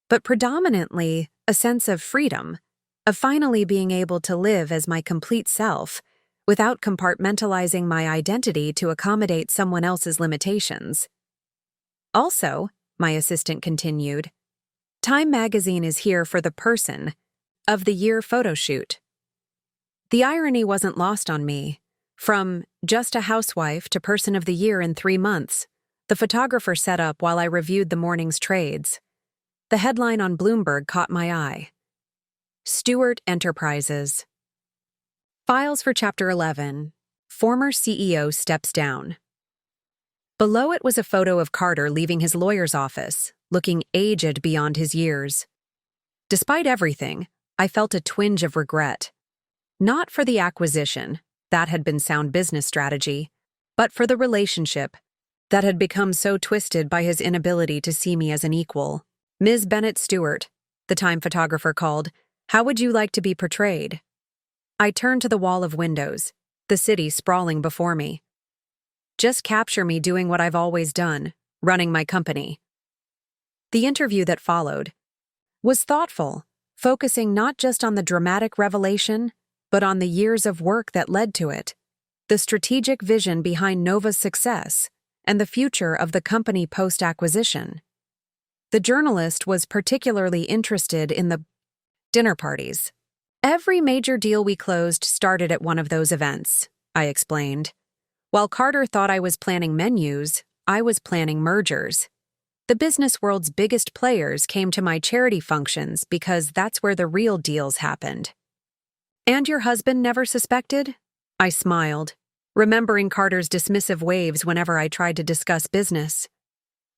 but predominantly a sense of freedom, of finally being able to live as my complete self without compartmentalizing my identity to accommodate someone else's limitations. Also, my assistant continued, Time magazine is here for the Person of the Year photo shoot. The irony wasn't lost on me. From just a housewife to Person of the Year in 3 months, the photographer set up while I reviewed the morning's trades. The headline on Bloomberg caught my eye. Stewart Enterprises. Files for Chapter 11. Former CEO steps down. Below it was a photo of Carter leaving his lawyer's office, looking aged beyond his years. Despite everything, I felt a twinge of regret. Not for the acquisition, that had been sound business strategy, but for the relationship that had become so twisted by his inability to see me as an equal. Ms. Bennett Stewart, the Time photographer called, how would you like to be portrayed? I turned to the wall of windows, the city sprawling before me. Just capture me doing what I've always done, running my company. The interview that followed was thoughtful, focusing not just on the dramatic revelation, but on the years of work that led to it, the strategic vision behind Nova's success, and the future of the company post-acquisition. The journalist was particularly interested in the dinner parties. Every major deal we closed started at one of those events, I explained. While Carter thought I was planning menus, I was planning mergers. The business world's biggest players came to my charity functions because that's where the real deals happened. And your husband never suspected? I smiled, remembering Carter's dismissive waves whenever I tried to discuss business.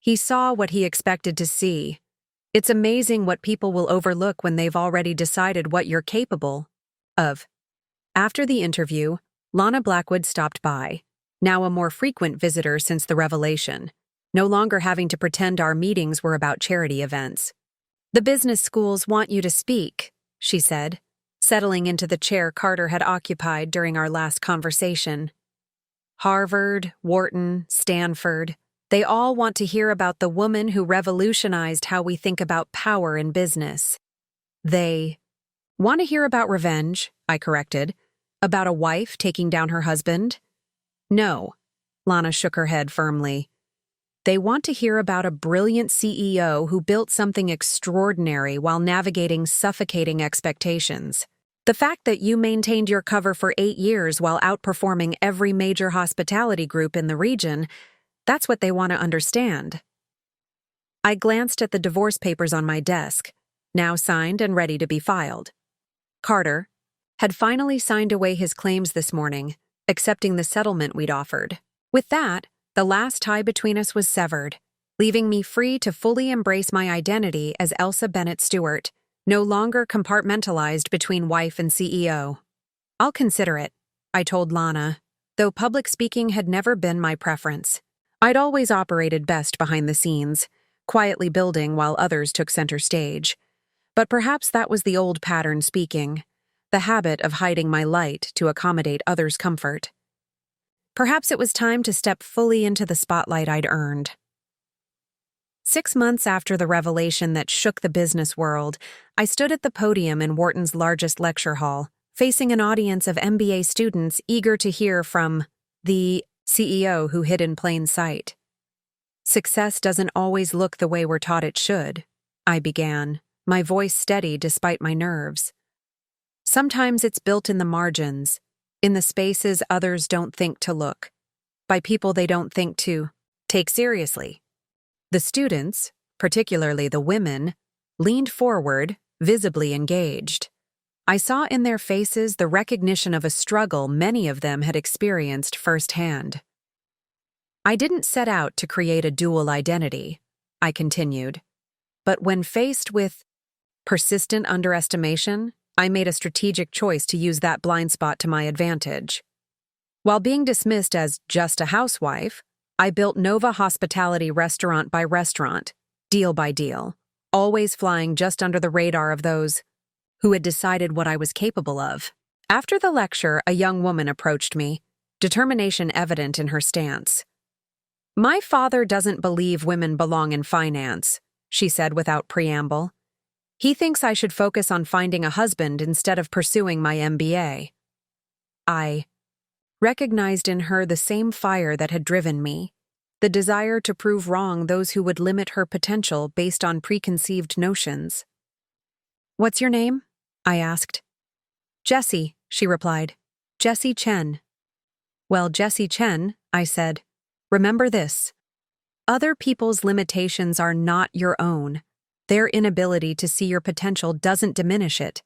He saw what he expected to see. It's amazing what people will overlook when they've already decided what you're capable of. After the interview, Lana Blackwood stopped by, now a more frequent visitor since the revelation, no longer having to pretend our meetings were about charity events. The business schools want you to speak, she said, settling into the chair Carter had occupied during our last conversation. Harvard, Wharton, Stanford, they all want to hear about the woman who revolutionized how we think about power in business. They want to hear about revenge, I corrected, about a wife taking down her husband. No, Lana shook her head firmly. They want to hear about a brilliant CEO who built something extraordinary while navigating suffocating expectations. The fact that you maintained your cover for 8 years while outperforming every major hospitality group in the region, that's what they want to understand. I glanced at the divorce papers on my desk, now signed and ready to be filed. Carter had finally signed away his claims this morning, accepting the settlement we'd offered. With that, the last tie between us was severed, leaving me free to fully embrace my identity as Elsa Bennett Stewart, no longer compartmentalized between wife and CEO. I'll consider it, I told Lana, though public speaking had never been my preference. I'd always operated best behind the scenes, quietly building while others took center stage. But perhaps that was the old pattern speaking, the habit of hiding my light to accommodate others' comfort. Perhaps it was time to step fully into the spotlight I'd earned. 6 months after the revelation that shook the business world, I stood at the podium in Wharton's largest lecture hall, facing an audience of MBA students eager to hear from the CEO who hid in plain sight. Success doesn't always look the way we're taught it should, I began, my voice steady despite my nerves. Sometimes it's built in the margins, in the spaces others don't think to look, by people they don't think to take seriously. The students, particularly the women, leaned forward, visibly engaged. I saw in their faces the recognition of a struggle many of them had experienced firsthand. I didn't set out to create a dual identity, I continued, but when faced with persistent underestimation, I made a strategic choice to use that blind spot to my advantage. While being dismissed as just a housewife, I built Nova Hospitality restaurant by restaurant, deal by deal, always flying just under the radar of those who had decided what I was capable of. After the lecture, a young woman approached me, determination evident in her stance. My father doesn't believe women belong in finance, she said without preamble. He thinks I should focus on finding a husband instead of pursuing my MBA. I recognized in her the same fire that had driven me, the desire to prove wrong those who would limit her potential based on preconceived notions. "What's your name?" I asked. "Jessie," she replied. "Jessie Chen." "Well, Jessie Chen," I said, "remember this. Other people's limitations are not your own. Their inability to see your potential doesn't diminish it."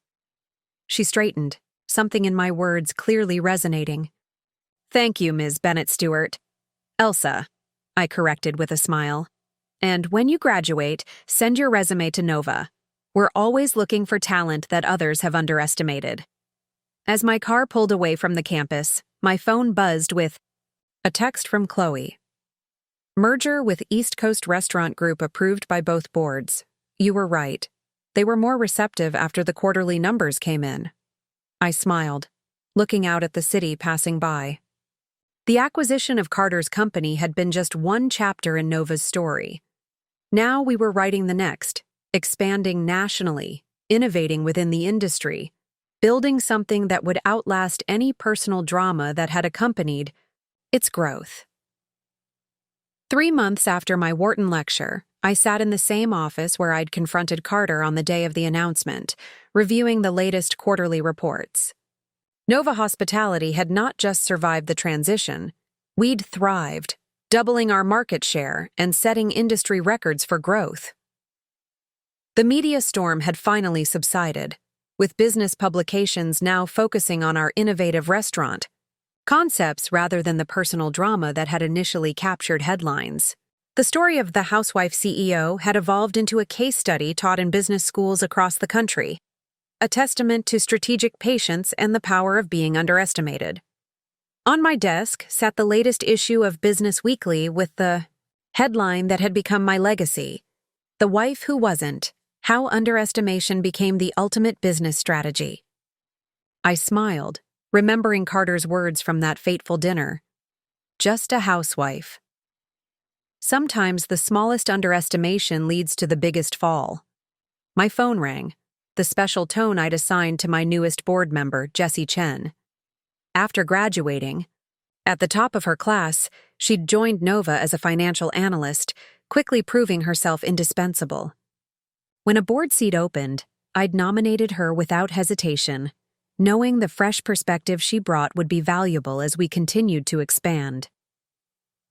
She straightened, something in my words clearly resonating. "Thank you, Ms. Bennett Stewart." "Elsa," I corrected with a smile. "And when you graduate, send your resume to Nova. We're always looking for talent that others have underestimated." As my car pulled away from the campus, my phone buzzed with a text from Chloe. "Merger with East Coast Restaurant Group approved by both boards. You were right. They were more receptive after the quarterly numbers came in." I smiled, looking out at the city passing by. The acquisition of Carter's company had been just one chapter in Nova's story. Now we were writing the next, expanding nationally, innovating within the industry, building something that would outlast any personal drama that had accompanied its growth. 3 months after my Wharton lecture, I sat in the same office where I'd confronted Carter on the day of the announcement, reviewing the latest quarterly reports. Nova Hospitality had not just survived the transition, we'd thrived, doubling our market share and setting industry records for growth. The media storm had finally subsided, with business publications now focusing on our innovative restaurant concepts rather than the personal drama that had initially captured headlines. The story of the Housewife CEO had evolved into a case study taught in business schools across the country, a testament to strategic patience and the power of being underestimated. On my desk sat the latest issue of Business Weekly with the headline that had become my legacy: "The Wife Who Wasn't, How Underestimation Became the Ultimate Business Strategy." I smiled, remembering Carter's words from that fateful dinner. Just a housewife. Sometimes the smallest underestimation leads to the biggest fall. My phone rang, the special tone I'd assigned to my newest board member, Jessie Chen. After graduating, at the top of her class, she'd joined Nova as a financial analyst, quickly proving herself indispensable. When a board seat opened, I'd nominated her without hesitation, knowing the fresh perspective she brought would be valuable as we continued to expand.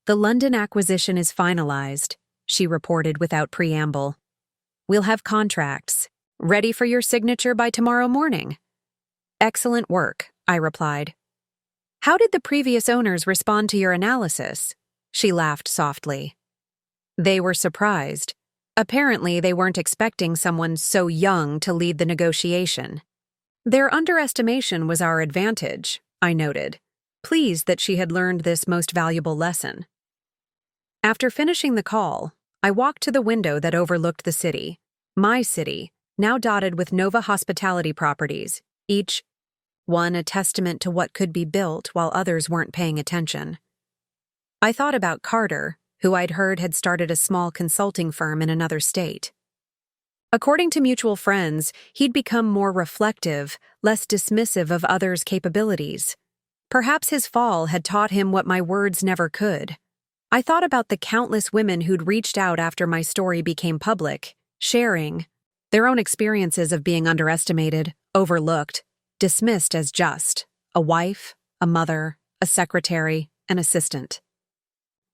"The London acquisition is finalized," she reported without preamble. "We'll have contracts, ready for your signature by tomorrow morning." "Excellent work," I replied. "How did the previous owners respond to your analysis?" She laughed softly. "They were surprised. Apparently, they weren't expecting someone so young to lead the negotiation." "Their underestimation was our advantage," I noted, pleased that she had learned this most valuable lesson. After finishing the call, I walked to the window that overlooked the city, my city, now dotted with Nova Hospitality properties, each one a testament to what could be built while others weren't paying attention. I thought about Carter, who I'd heard had started a small consulting firm in another state. According to mutual friends, he'd become more reflective, less dismissive of others' capabilities. Perhaps his fall had taught him what my words never could. I thought about the countless women who'd reached out after my story became public, sharing their own experiences of being underestimated, overlooked, dismissed as just a wife, a mother, a secretary, an assistant.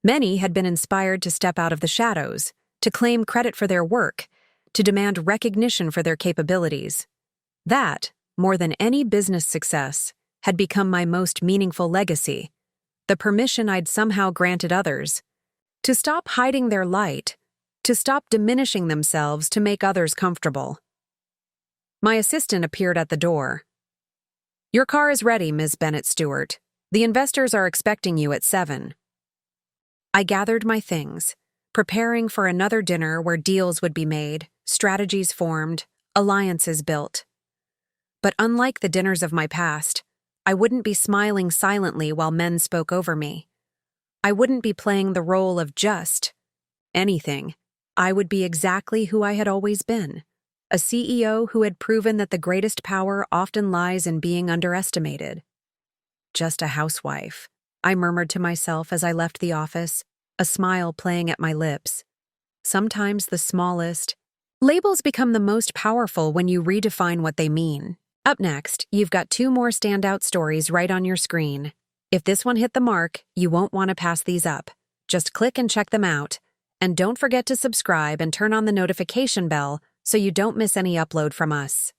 Many had been inspired to step out of the shadows, to claim credit for their work, to demand recognition for their capabilities. That, more than any business success, had become my most meaningful legacy, the permission I'd somehow granted others to stop hiding their light, to stop diminishing themselves to make others comfortable. My assistant appeared at the door. "Your car is ready, Ms. Bennett Stewart. The investors are expecting you at 7. I gathered my things, preparing for another dinner where deals would be made, strategies formed, alliances built. But unlike the dinners of my past, I wouldn't be smiling silently while men spoke over me. I wouldn't be playing the role of just anything. I would be exactly who I had always been, A CEO who had proven that the greatest power often lies in being underestimated. Just a housewife, I murmured to myself as I left the office, a smile playing at my lips. Sometimes the smallest labels become the most powerful when you redefine what they mean. Up next, you've got 2 more standout stories right on your screen. If this one hit the mark, you won't want to pass these up. Just click and check them out. And don't forget to subscribe and turn on the notification bell so you don't miss any upload from us.